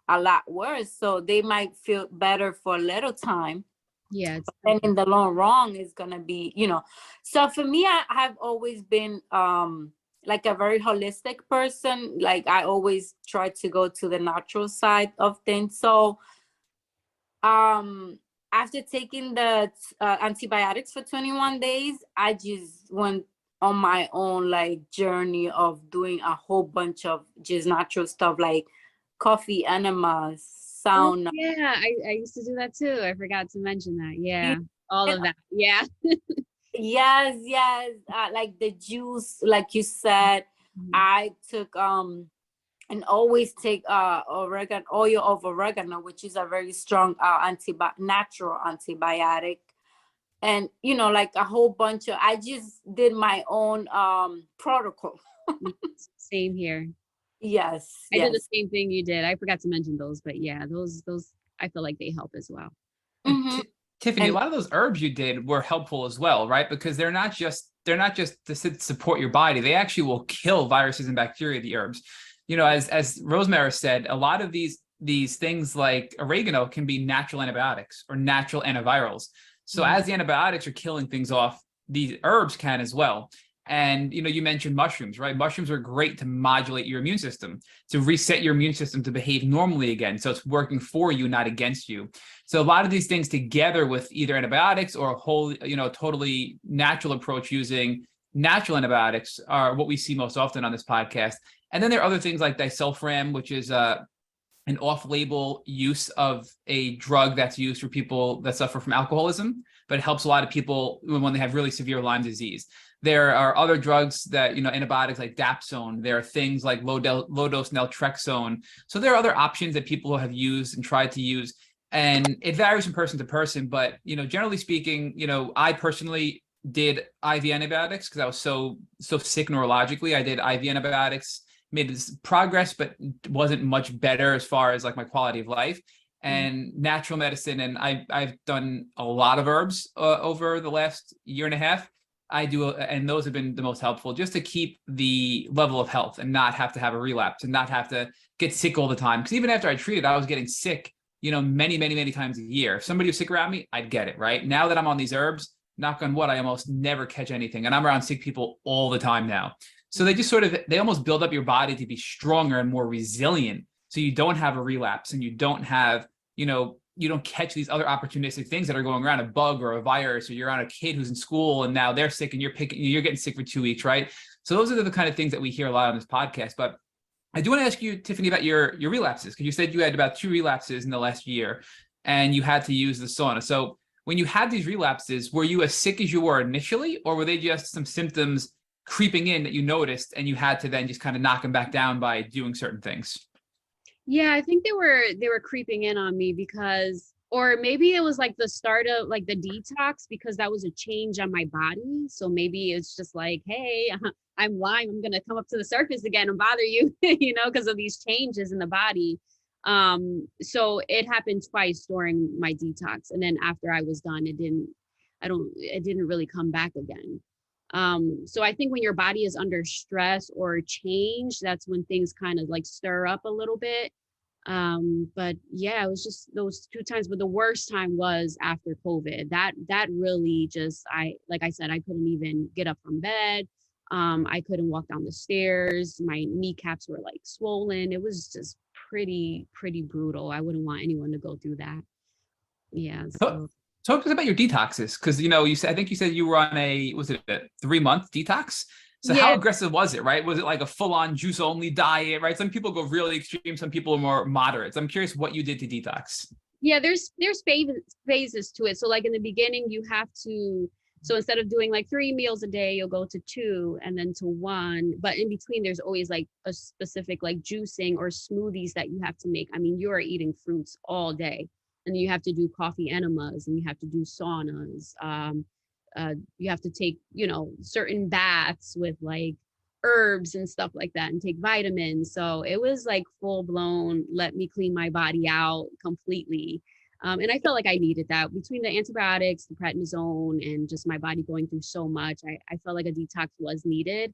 a lot worse. So they might feel better for a little time. Yeah. And in the long run, it's going to be, So for me, I have always been like a very holistic person. Like I always try to go to the natural side of things. So after taking the antibiotics for 21 days, I just went on my own like journey of doing a whole bunch of just natural stuff like coffee enemas, sauna. Oh, yeah, I used to do that too. I forgot to mention that. Yeah, all of that. Yeah. Yes. Like the juice, like you said, I took and always take oil of oregano, which is a very strong natural antibiotic. And like a whole bunch of, I just did my own protocol. Same here. Yes. I did the same thing you did. I forgot to mention those, but yeah, those I feel like they help as well. Tiffany, a lot of those herbs you did were helpful as well, right? Because they're not just to support your body. They actually will kill viruses and bacteria, the herbs. As Rosemary said, a lot of these things like oregano can be natural antibiotics or natural antivirals. So as the antibiotics are killing things off, these herbs can as well. And, you mentioned mushrooms, right? Mushrooms are great to modulate your immune system, to reset your immune system to behave normally again. So it's working for you, not against you. So a lot of these things together with either antibiotics or a whole, totally natural approach using natural antibiotics are what we see most often on this podcast. And then there are other things like disulfiram, which is an off-label use of a drug that's used for people that suffer from alcoholism, but it helps a lot of people when they have really severe Lyme disease. There are other drugs that, antibiotics like dapsone. There are things like low-dose naltrexone. So there are other options that people have used and tried to use. And it varies from person to person. But, generally speaking, I personally did IV antibiotics because I was so sick neurologically. I did IV antibiotics, made progress, but wasn't much better as far as like my quality of life. And natural medicine. And I've done a lot of herbs over the last year and a half. I do, and those have been the most helpful, just to keep the level of health and not have to have a relapse and not have to get sick all the time. Because even after I treated, I was getting sick, many, many, many times a year. If somebody was sick around me, I'd get it, right? Now that I'm on these herbs, knock on wood, I almost never catch anything. And I'm around sick people all the time now. So they almost build up your body to be stronger and more resilient. So you don't have a relapse and you don't have, you don't catch these other opportunistic things that are going around, a bug or a virus, or you're on a kid who's in school and now they're sick and you're getting sick for 2 weeks, right? So those are the kind of things that we hear a lot on this podcast. But I do want to ask you, Tiffany, about your relapses, because you said you had about 2 relapses in the last year and you had to use the sauna. So when you had these relapses, were you as sick as you were initially, or were they just some symptoms creeping in that you noticed and you had to then just kind of knock them back down by doing certain things? Yeah, I think they were creeping in on me because, or maybe it was like the start of like the detox, because that was a change on my body. So maybe it's just like, hey, I'm Lyme, I'm gonna come up to the surface again and bother you, because of these changes in the body. So it happened twice during my detox, and then after I was done, it didn't really come back again. So I think when your body is under stress or change, that's when things kind of like stir up a little bit. But yeah, it was just those 2 times. But the worst time was after COVID. That really just, like I said, I couldn't even get up from bed. I couldn't walk down the stairs. My kneecaps were like swollen. It was just pretty brutal. I wouldn't want anyone to go through that. Yeah. So. Talk to us about your detoxes, because I think you said you were on a 3-month detox. So Yeah. how aggressive was it, right? Was it like a full-on juice-only diet, right? Some people go really extreme, some people are more moderate. So I'm curious what you did to detox. Yeah, there's phases to it. So like in the beginning, you have to, so instead of doing like 3 meals a day, you'll go to 2 and then to 1. But in between, there's always like a specific like juicing or smoothies that you have to make. I mean, you are eating fruits all day. And you have to do coffee enemas, and you have to do saunas. You have to take, certain baths with like herbs and stuff like that, and take vitamins. So it was like full blown, let me clean my body out completely. And I felt like I needed that between the antibiotics, the prednisone, and just my body going through so much. I felt like a detox was needed.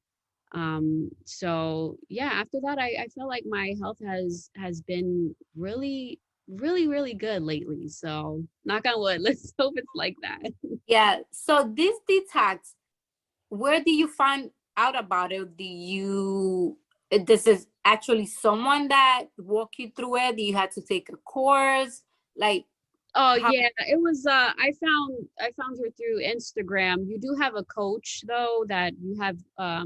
So yeah, after that, I felt like my health has been really, really, really good lately. So knock on wood, let's hope it's like that. Yeah. So this detox, where do you find out about it? This is actually someone that walked you through it? Do you had to take a course? Like, yeah, it was, I found her through Instagram. You do have a coach though, that you have, I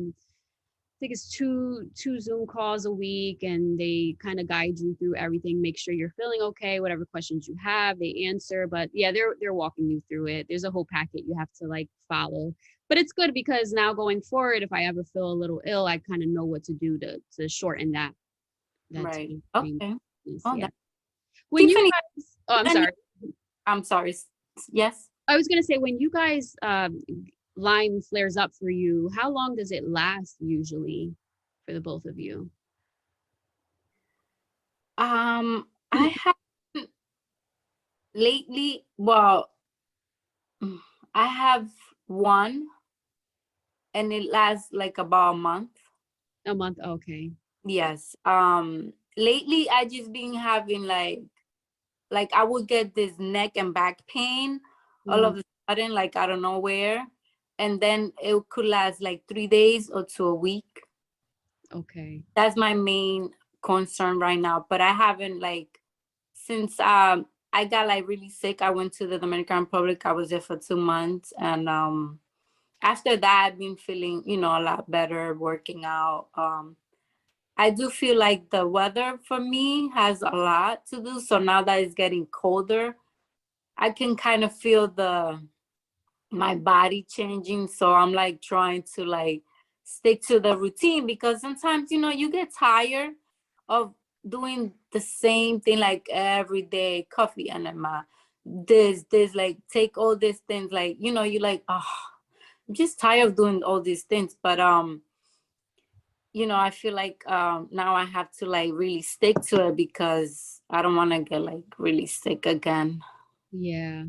think it's two Zoom calls a week, and they kind of guide you through everything, make sure you're feeling okay, whatever questions you have, they answer. But yeah, they're walking you through it. There's a whole packet you have to like follow. But it's good because now going forward, if I ever feel a little ill, I kind of know what to do to shorten that. Right. Okay. Oh, yeah. When Tiffany, you guys, I'm sorry. I'm sorry. Yes. I was gonna say, when you guys Lyme flares up for you, how long does it last usually for the both of you? I haven't lately. Well, I have one, and it lasts like about a month. A month, okay. Yes. Lately I just been having like I would get this neck and back pain all of a sudden, like out of nowhere. And then it could last like 3 days or to a week. Okay. That's my main concern right now. But I haven't since I got like really sick, I went to the Dominican Republic. I was there for 2 months. And after that, I've been feeling, a lot better, working out. I do feel like the weather for me has a lot to do. So now that it's getting colder, I can kind of feel my body changing. So I'm like trying to like stick to the routine, because sometimes, you get tired of doing the same thing like every day, coffee enema, this, like take all these things, like, you're like, oh, I'm just tired of doing all these things. But I feel like now I have to like really stick to it, because I don't want to get like really sick again. Yeah.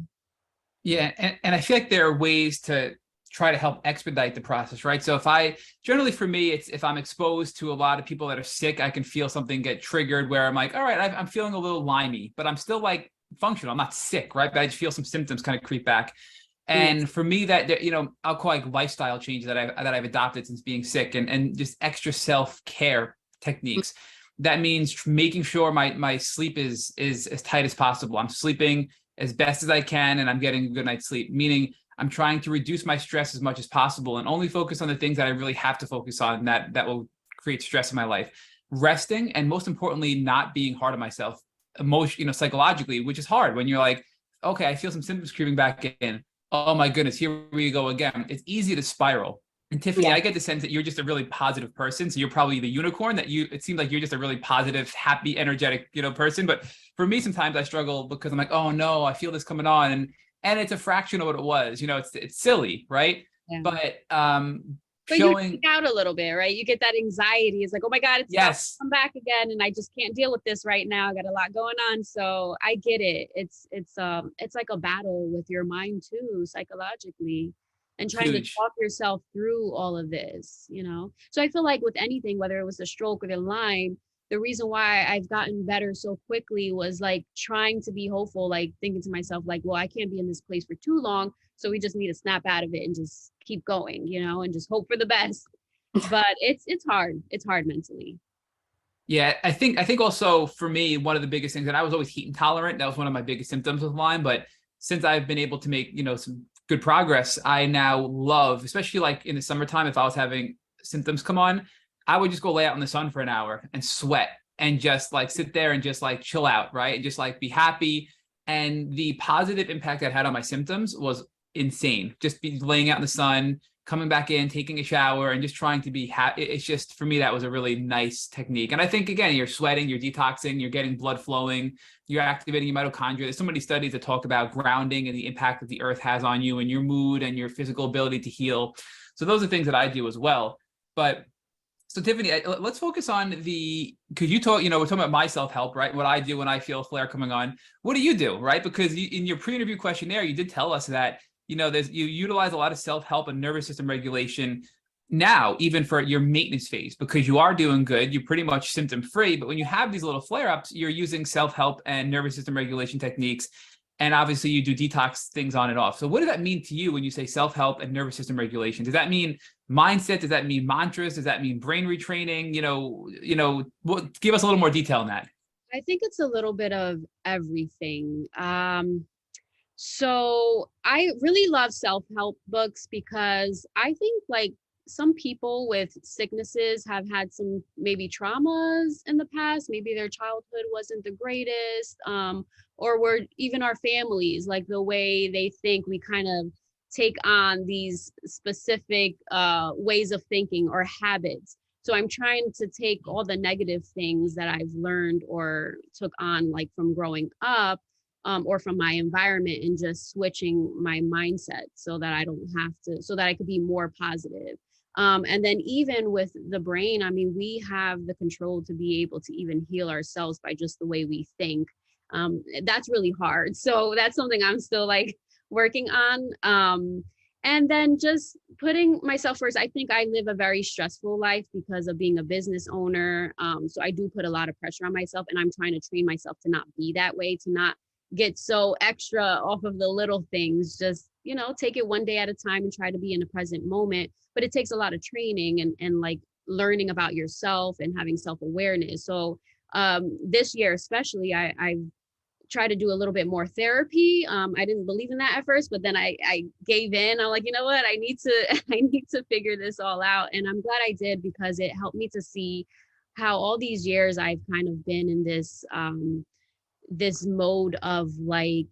Yeah, and I feel like there are ways to try to help expedite the process, right? So generally for me, it's if I'm exposed to a lot of people that are sick, I can feel something get triggered where I'm like, all right, I'm feeling a little limey, but I'm still like functional. I'm not sick, right? But I just feel some symptoms kind of creep back. And for me, that, you know, I'll call like lifestyle changes that I've adopted since being sick, and just extra self-care techniques. That means making sure my sleep is as tight as possible. I'm sleeping as best as I can, and I'm getting a good night's sleep, meaning I'm trying to reduce my stress as much as possible and only focus on the things that I really have to focus on that will create stress in my life. Resting, and most importantly, not being hard on myself psychologically, which is hard when you're like, okay, I feel some symptoms creeping back in. Oh my goodness, here we go again. It's easy to spiral. And Tiffany, I get the sense that you're just a really positive person. So you're probably the unicorn it seems like you're just a really positive, happy, energetic, person. But for me, sometimes I struggle because I'm like, oh no, I feel this coming on. And it's a fraction of what it was, it's silly, right? Yeah. But you freak out a little bit, right? You get that anxiety. It's like, oh my God, it's about to come back again, and I just can't deal with this right now. I got a lot going on. So I get it. It's like a battle with your mind too, psychologically, and trying to talk yourself through all of this, So I feel like with anything, whether it was a stroke or the Lyme, the reason why I've gotten better so quickly was like trying to be hopeful, like thinking to myself, like, well, I can't be in this place for too long. So we just need to snap out of it and just keep going, and just hope for the best. But it's hard. It's hard mentally. Yeah, I think also for me, one of the biggest things, and I was always heat intolerant. That was one of my biggest symptoms with Lyme. But since I've been able to make, some good progress, I now love, especially like in the summertime, if I was having symptoms come on, I would just go lay out in the sun for an hour and sweat and just like sit there and just like chill out, right? And just like be happy. And the positive impact that had on my symptoms was insane. Just be laying out in the sun, coming back in, taking a shower, and just trying to be happy. It's just, for me, that was a really nice technique. And I think, again, you're sweating, you're detoxing, you're getting blood flowing, you're activating your mitochondria. There's so many studies that talk about grounding and the impact that the earth has on you and your mood and your physical ability to heal. So those are things that I do as well. But so Tiffany, let's focus on because you talk, we're talking about my self-help, right? What I do when I feel a flare coming on. What do you do, right? Because in your pre-interview questionnaire, you did tell us that, you utilize a lot of self-help and nervous system regulation now, even for your maintenance phase, because you are doing good. You're pretty much symptom-free. But when you have these little flare-ups, you're using self-help and nervous system regulation techniques. And obviously you do detox things on and off. So what does that mean to you when you say self-help and nervous system regulation? Does that mean mindset? Does that mean mantras? Does that mean brain retraining? Give us a little more detail on that. I think it's a little bit of everything. So I really love self-help books because I think like some people with sicknesses have had some maybe traumas in the past. Maybe their childhood wasn't the greatest, or were even our families, like the way they think, we kind of take on these specific ways of thinking or habits. So I'm trying to take all the negative things that I've learned or took on, like from growing up, or from my environment, and just switching my mindset so that I don't have to, so that I could be more positive. And then even with the brain, I mean, we have the control to be able to even heal ourselves by just the way we think. That's really hard. So that's something I'm still like working on. And then just putting myself first. I think I live a very stressful life because of being a business owner. So I do put a lot of pressure on myself, and I'm trying to train myself to not be that way, to not get so extra off of the little things. Just, take it one day at a time and try to be in the present moment. But it takes a lot of training and like learning about yourself and having self-awareness. So this year, especially, I've tried to do a little bit more therapy. I didn't believe in that at first, but then I gave in. I'm like, you know what? I need to figure this all out. And I'm glad I did, because it helped me to see how all these years I've kind of been in this this mode of like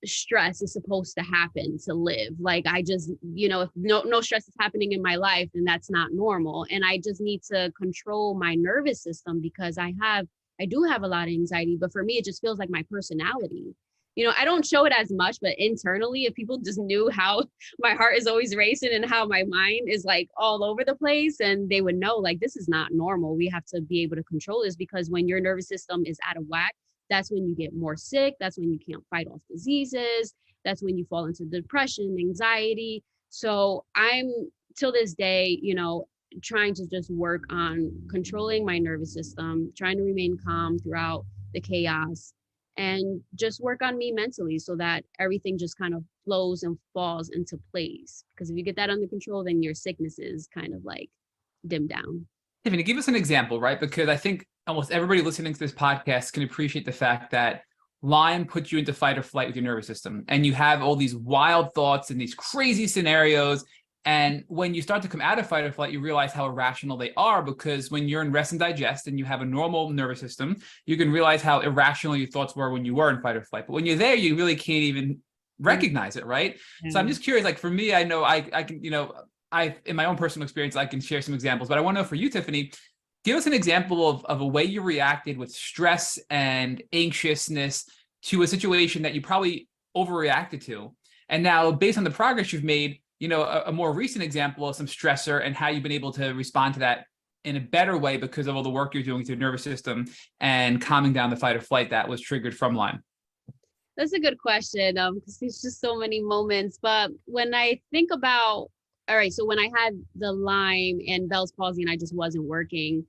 stress is supposed to happen to live. Like I just, if no stress is happening in my life, then that's not normal. And I just need to control my nervous system, because I do have a lot of anxiety, but for me, it just feels like my personality. I don't show it as much, but internally, if people just knew how my heart is always racing and how my mind is like all over the place, and they would know like, this is not normal. We have to be able to control this, because when your nervous system is out of whack, that's when you get more sick. That's when you can't fight off diseases. That's when you fall into depression, anxiety. So I'm till this day, you know, trying to just work on controlling my nervous system, trying to remain calm throughout the chaos, and just work on me mentally so that everything just kind of flows and falls into place. Because if you get that under control, then your sicknesses kind of like dim down. Tiffany, give us an example, right? Because I think almost everybody listening to this podcast can appreciate the fact that Lyme puts you into fight or flight with your nervous system. And you have all these wild thoughts and these crazy scenarios. And when you start to come out of fight or flight, you realize how irrational they are, because when you're in rest and digest and you have a normal nervous system, you can realize how irrational your thoughts were when you were in fight or flight. But when you're there, you really can't even recognize it, right? Yeah. So I'm just curious, like for me, I know I can, you know, in my own personal experience, I can share some examples, but I want to know for you, Tiffany, give us an example of a way you reacted with stress and anxiousness to a situation that you probably overreacted to. And now based on the progress you've made, you know, a more recent example of some stressor and how you've been able to respond to that in a better way because of all the work you're doing with your nervous system and calming down the fight or flight that was triggered from Lyme. That's a good question, because there's just so many moments. But when I think about, all right, so when I had the Lyme and Bell's palsy and I just wasn't working,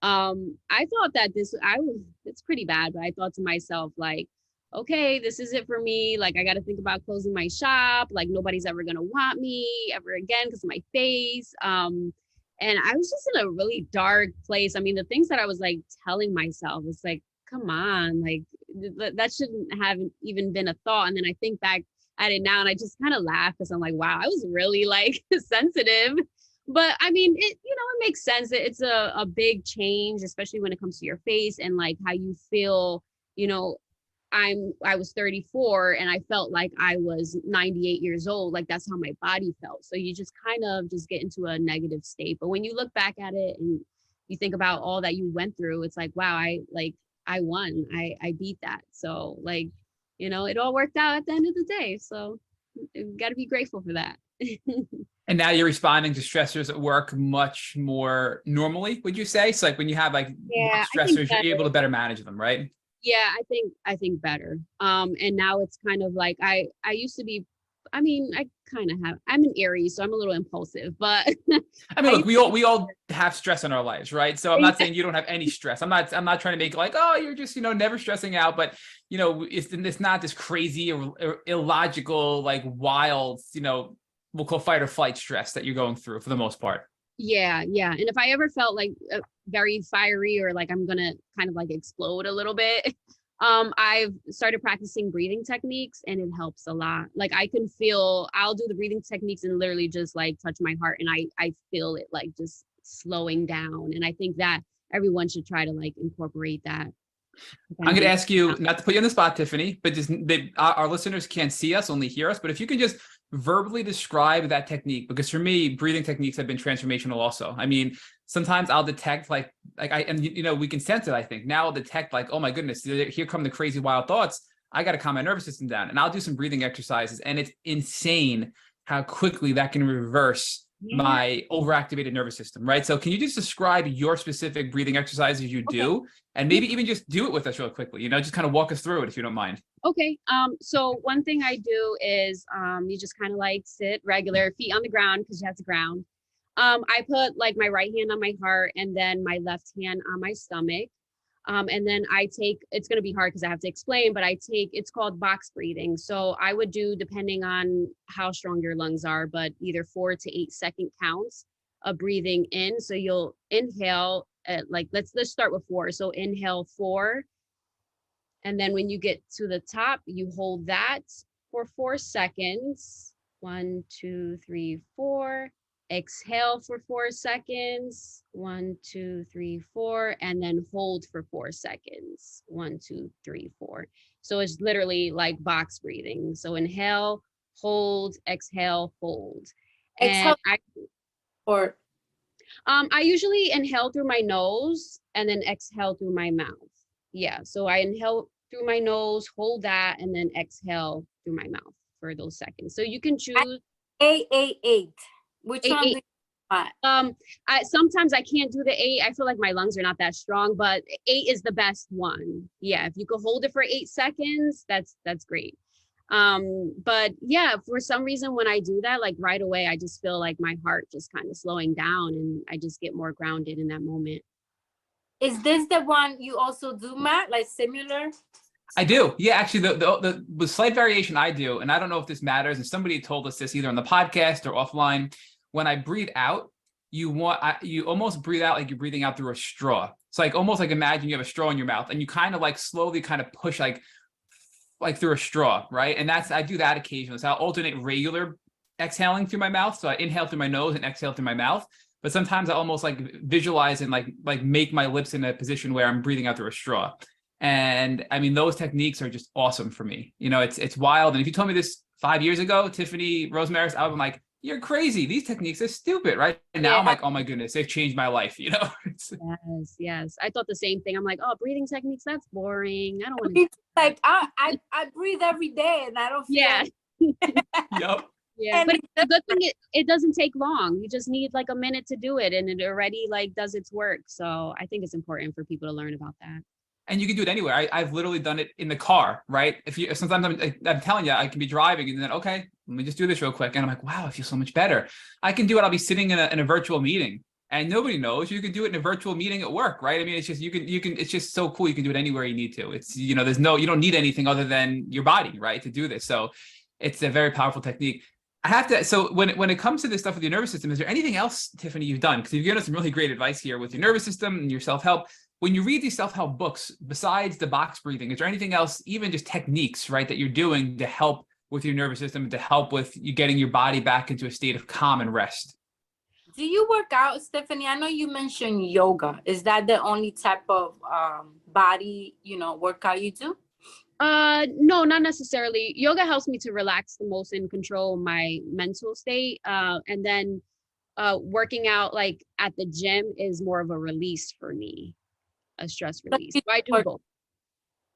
I thought that it's pretty bad, but I thought to myself, like, okay, this is it for me. Like, I got to think about closing my shop. Like, nobody's ever going to want me ever again because of my face. And I was just in a really dark place. I mean, the things that I was like telling myself, it's like, come on, like that shouldn't have even been a thought. And then I think back at it now and I just kind of laugh because I'm like, wow, I was really like sensitive. But I mean, it, you know, it makes sense. It's a big change, especially when it comes to your face and like how you feel. You know, I was 34 and I felt like I was 98 years old. Like that's how my body felt. So you just kind of just get into a negative state. But when you look back at it and you think about all that you went through, it's like, wow, I won. I beat that. So like, you know, it all worked out at the end of the day. So you got to be grateful for that. And now you're responding to stressors at work much more normally, would you say? So like when you have like work stressors, you're able to better manage them, right? Yeah, I think better. And now it's kind of like I used to be, I mean, I'm an Aries, so I'm a little impulsive, but I mean, look, we all have stress in our lives, right? So I'm not saying you don't have any stress. I'm not trying to make like, oh, you're just, you know, never stressing out, but you know, it's not this crazy or illogical, like wild, you know, we'll call fight or flight stress that you're going through for the most part. Yeah. And if I ever felt like very fiery or like I'm gonna kind of like explode a little bit, I've started practicing breathing techniques and it helps a lot. Like I can feel, I'll do the breathing techniques and literally just like touch my heart and I feel it like just slowing down. And I think that everyone should try to like incorporate that. I'm going to ask you, not to put you on the spot, Tiffany, but just our listeners can't see us, only hear us. But if you can just verbally describe that technique, because for me, breathing techniques have been transformational also. I mean, sometimes I'll detect and you know, we can sense it, I think. Now I'll detect like, oh my goodness, here come the crazy wild thoughts. I got to calm my nervous system down. And I'll do some breathing exercises. And it's insane how quickly that can reverse my overactivated nervous system, right? So can you just describe your specific breathing exercises you do, and maybe even just do it with us real quickly, you know, just kind of walk us through it if you don't mind. Okay. So one thing I do is you just kind of like sit regular, feet on the ground because you have to ground. I put like my right hand on my heart and then my left hand on my stomach. And then I take, it's going to be hard because I have to explain, but it's called box breathing. So I would do, depending on how strong your lungs are, but either 4 to 8 second counts of breathing in. So you'll inhale, like, let's start with 4. So inhale 4. And then when you get to the top, you hold that for 4 seconds. 1, 2, 3, 4. Exhale for 4 seconds. 1, 2, 3, 4, and then hold for 4 seconds. 1, 2, 3, 4. So it's literally like box breathing. So inhale, hold, exhale, hold. Exhale I usually inhale through my nose and then exhale through my mouth. Yeah. So I inhale through my nose, hold that, and then exhale through my mouth for those seconds. So you can choose 8. Which 8, one? 8. Sometimes I can't do the 8. I feel like my lungs are not that strong, but 8 is the best one. Yeah, if you could hold it for 8 seconds, that's great. But yeah, for some reason, when I do that, like right away, I just feel like my heart just kind of slowing down and I just get more grounded in that moment. Is this the one you also do, Matt? Like similar? I do. Yeah, actually, the slight variation I do, and I don't know if this matters, and somebody told us this either on the podcast or offline. When I breathe out, you almost breathe out like you're breathing out through a straw. It's like almost like imagine you have a straw in your mouth, and you kind of like slowly kind of push like through a straw, right? And I do that occasionally. So I'll alternate regular exhaling through my mouth. So I inhale through my nose and exhale through my mouth. But sometimes I almost like visualize and like make my lips in a position where I'm breathing out through a straw. And I mean, those techniques are just awesome for me. You know, it's wild. And if you told me this 5 years ago, Tiffany Rosemaris, I would be like, you're crazy. These techniques are stupid, right? And now I'm like, oh my goodness, they've changed my life, you know? Yes. I thought the same thing. I'm like, oh, breathing techniques, that's boring. I don't want to. Like I breathe every day and I don't feel Yep. Yeah, but the good thing, it doesn't take long. You just need like a minute to do it and it already like does its work. So I think it's important for people to learn about that. And you can do it anywhere. I've literally done it in the car, right? Sometimes I'm telling you, I can be driving and then, okay, let me just do this real quick. And I'm like, wow, I feel so much better. I can do it. I'll be sitting in a virtual meeting and nobody knows. You can do it in a virtual meeting at work, right? I mean, it's just, it's just so cool. You can do it anywhere you need to. It's, you don't need anything other than your body, right? To do this. So it's a very powerful technique. I have to, so when it comes to this stuff with your nervous system, is there anything else, Tiffany, you've done? Because you've given us some really great advice here with your nervous system and your self-help. When you read these self-help books, besides the box breathing, is there anything else, even just techniques, right, that you're doing to help with your nervous system and to help with you getting your body back into a state of calm and rest? Do you work out, Stephanie? I know you mentioned yoga. Is that the only type of body, workout you do? No, not necessarily. Yoga helps me to relax the most and control my mental state. And then working out like at the gym is more of a release for me, a stress release. So I do both.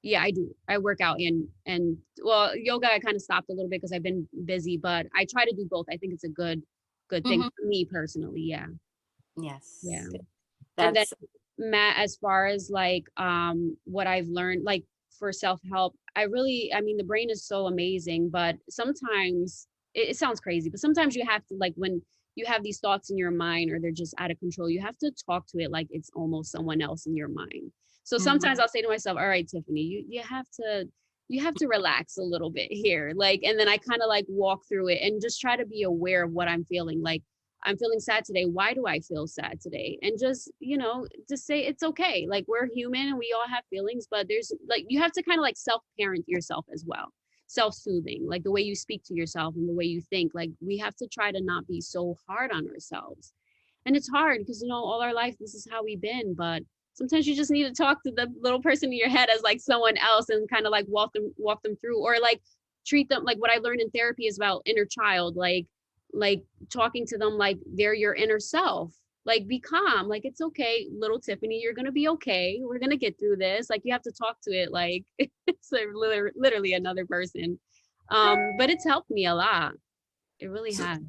Yeah, I do. I work out and well, yoga I kind of stopped a little bit because I've been busy, but I try to do both. I think it's a good thing for me personally. Yeah. Yes. Yeah. And then Matt, as far as like what I've learned, like for self-help, I mean, the brain is so amazing, but sometimes it sounds crazy, but sometimes you have to, like, when you have these thoughts in your mind or they're just out of control, you have to talk to it like it's almost someone else in your mind. So sometimes I'll say to myself, all right, Tiffany, you have to relax a little bit here. Like, and then I kind of like walk through it and just try to be aware of what I'm feeling. Like, I'm feeling sad today. Why do I feel sad today? And just, just say it's okay. Like, we're human and we all have feelings, but there's like, you have to kind of like self-parent yourself as well. Self-soothing, like the way you speak to yourself and the way you think. Like, we have to try to not be so hard on ourselves. And it's hard because, all our life, this is how we've been. But sometimes you just need to talk to the little person in your head as like someone else and kind of like walk them through, or like treat them like what I learned in therapy is about inner child, like talking to them like they're your inner self. Like, be calm, like it's okay, little Tiffany, you're gonna be okay, we're gonna get through this. Like, you have to talk to it like it's literally another person. But it's helped me a lot. It really has.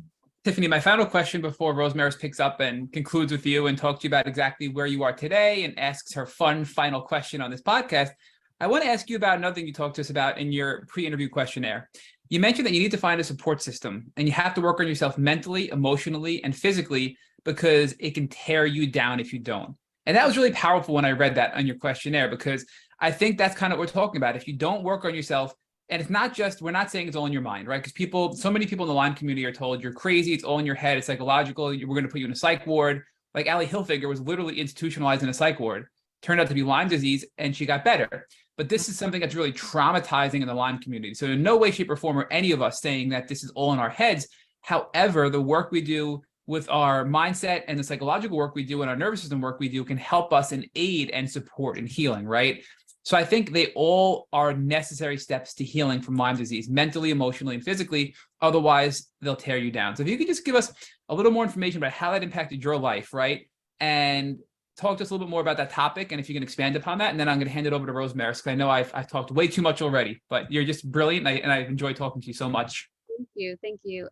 Tiffany, my final question before Rosemaris picks up and concludes with you and talks to you about exactly where you are today and asks her fun final question on this podcast, I want to ask you about another thing you talked to us about in your pre-interview questionnaire. You mentioned that you need to find a support system and you have to work on yourself mentally, emotionally, and physically because it can tear you down if you don't. And that was really powerful when I read that on your questionnaire, because I think that's kind of what we're talking about. If you don't work on yourself, and it's not just, we're not saying it's all in your mind, right? Because so many people in the Lyme community are told you're crazy, it's all in your head, it's psychological, we're going to put you in a psych ward. Like Ali Hilfiger was literally institutionalized in a psych ward, turned out to be Lyme disease, and she got better. But this is something that's really traumatizing in the Lyme community. So in no way, shape, or form are any of us saying that this is all in our heads. However, the work we do with our mindset and the psychological work we do and our nervous system work we do can help us and aid and support in healing, right? So I think they all are necessary steps to healing from Lyme disease, mentally, emotionally, and physically. Otherwise, they'll tear you down. So if you could just give us a little more information about how that impacted your life, right? And talk to us a little bit more about that topic, and if you can expand upon that, and then I'm going to hand it over to Rosemaris, because I know I've talked way too much already, but you're just brilliant, and I've enjoyed talking to you so much. Thank you.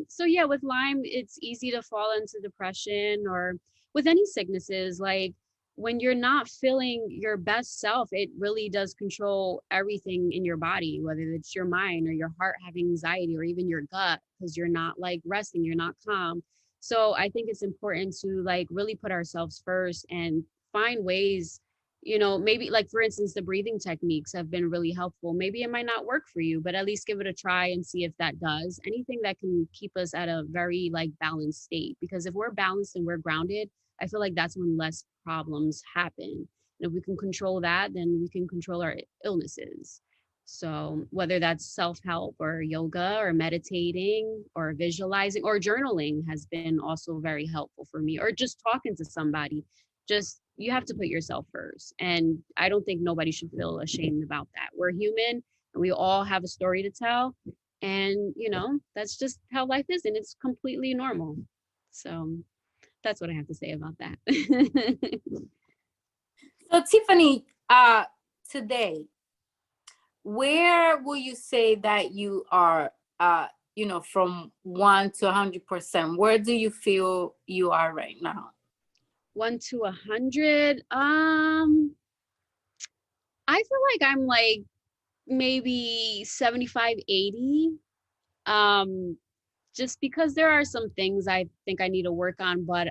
So yeah, with Lyme, it's easy to fall into depression, or with any sicknesses. Like, when you're not feeling your best self, it really does control everything in your body, whether it's your mind or your heart having anxiety or even your gut, because you're not like resting, you're not calm. So I think it's important to like really put ourselves first and find ways, maybe like for instance, the breathing techniques have been really helpful. Maybe it might not work for you, but at least give it a try and see if that does. Anything that can keep us at a very like balanced state, because if we're balanced and we're grounded, I feel like that's when less problems happen. And if we can control that, then we can control our illnesses. So whether that's self-help or yoga or meditating or visualizing or journaling has been also very helpful for me, or just talking to somebody. Just, you have to put yourself first. And I don't think nobody should feel ashamed about that. We're human and we all have a story to tell. And, that's just how life is. And it's completely normal. So that's what I have to say about that. So Tiffany, today, where will you say that you are, from 1 to 100%? Where do you feel you are right now? 1 to 100. I feel like I'm like maybe 75, 80. Just because there are some things I think I need to work on, but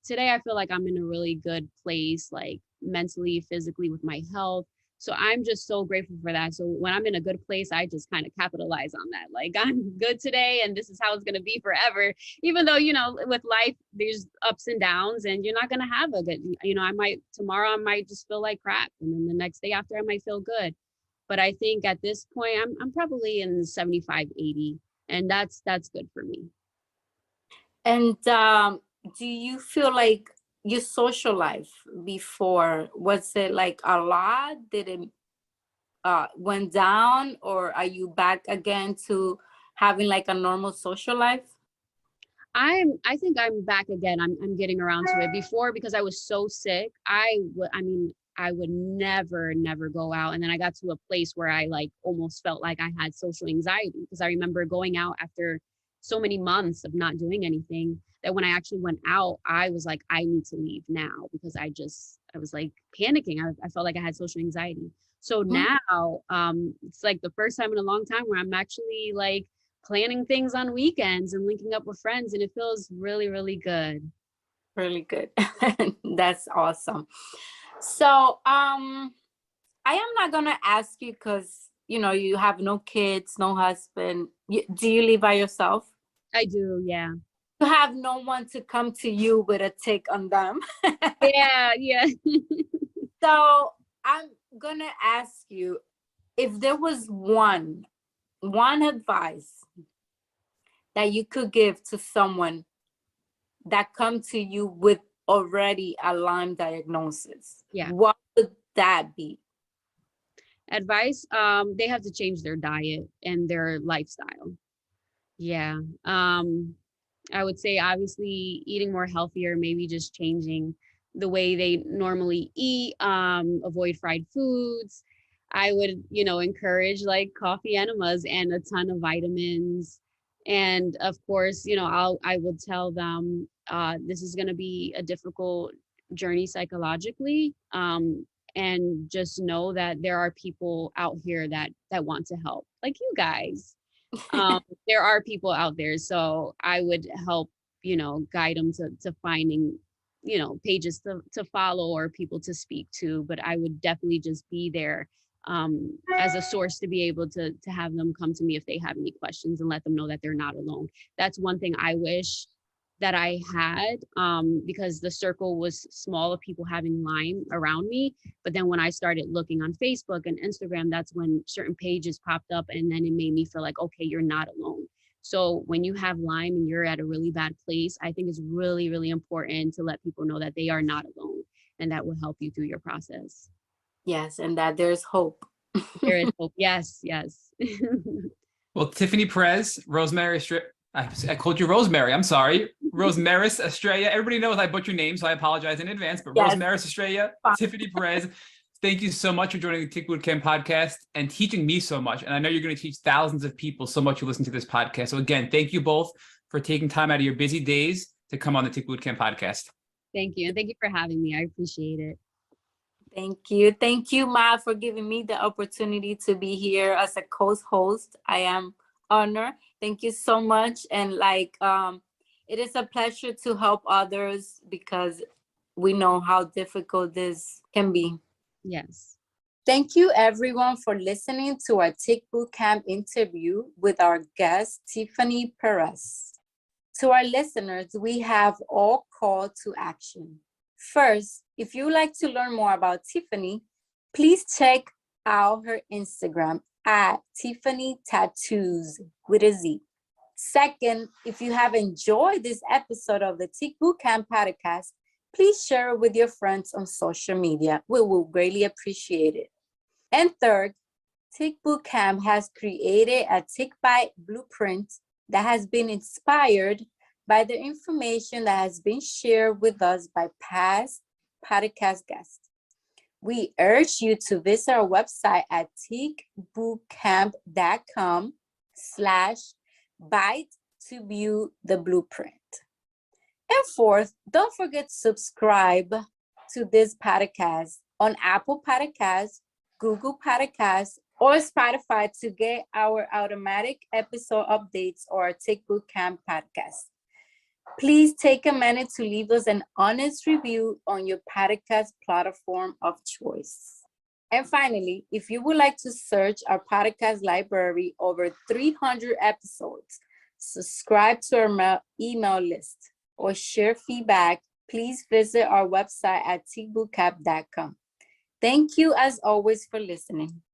today I feel like I'm in a really good place, like mentally, physically, with my health. So I'm just so grateful for that. So when I'm in a good place, I just kind of capitalize on that. Like, I'm good today and this is how it's going to be forever. Even though, with life, there's ups and downs and you're not going to have a good, tomorrow I might just feel like crap. And then the next day after I might feel good. But I think at this point, I'm probably in 75, 80. And that's good for me. And do you feel like your social life before, was it like a lot? Did it went down, or are you back again to having like a normal social life? I think I'm back again. I'm getting around to it. Before, because I was so sick, I would never go out. And then I got to a place where I like almost felt like I had social anxiety, because I remember going out after so many months of not doing anything, that when I actually went out, I was like, I need to leave now, because I was like panicking. I felt like I had social anxiety. So now it's like the first time in a long time where I'm actually like planning things on weekends and linking up with friends, and it feels really, really good. Really good. That's awesome. So I am not gonna ask you, because you have no kids, no husband. Do you live by yourself? I do, yeah. You have no one to come to you with a take on them. Yeah. So I'm gonna ask you, if there was one advice that you could give to someone that come to you with already a Lyme diagnosis, what would that be? Advice, they have to change their diet and their lifestyle. Yeah. I would say obviously eating more healthier, maybe just changing the way they normally eat, avoid fried foods. I would, encourage like coffee enemas and a ton of vitamins. And of course, I would tell them this is going to be a difficult journey psychologically. And just know that there are people out here that want to help, like you guys. There are people out there. So I would help, guide them to finding, pages to follow or people to speak to. But I would definitely just be there as a source to be able to have them come to me if they have any questions, and let them know that they're not alone. That's one thing I wish that I had, because the circle was small of people having Lyme around me. But then when I started looking on Facebook and Instagram, that's when certain pages popped up, and then it made me feel like, okay, you're not alone. So when you have Lyme and you're at a really bad place, I think it's really, really important to let people know that they are not alone, and that will help you through your process. Yes, and that there's hope. There is hope. Yes. Well, Tiffany Perez, Rosemary, I called you Rosemary. I'm sorry. Rosemaris Estrella. Everybody knows I butcher names, so I apologize in advance. But yes. Rosemaris Estrella, Tiffany Perez, thank you so much for joining the Tick Bootcamp podcast and teaching me so much. And I know you're going to teach thousands of people so much who listen to this podcast. So again, thank you both for taking time out of your busy days to come on the Tick Bootcamp podcast. Thank you. And thank you for having me. I appreciate it. Thank you. Thank you, Ma, for giving me the opportunity to be here as a co-host. I am honored. Thank you so much. And it is a pleasure to help others because we know how difficult this can be. Yes. Thank you everyone for listening to our Tick Bootcamp interview with our guest, Tiffany Perez. To our listeners, we have all call to action. First, if you would like to learn more about Tiffany, please check out her Instagram at Tiffany Tattoos with a Z. Second, if you have enjoyed this episode of the Tick Bootcamp podcast, please share it with your friends on social media. We will greatly appreciate it. And third, Tick Bootcamp has created a Tick Bite blueprint that has been inspired by the information that has been shared with us by past podcast guests. We urge you to visit our website at tickbootcamp.com/bite to view the blueprint. And fourth, don't forget to subscribe to this podcast on Apple Podcasts, Google Podcasts, or Spotify to get our automatic episode updates or our Tick Bootcamp podcast. Please take a minute to leave us an honest review on your podcast platform of choice. And finally, if you would like to search our podcast library over 300 episodes, subscribe to our email list, or share feedback, please visit our website at tickbootcamp.com. Thank you as always for listening.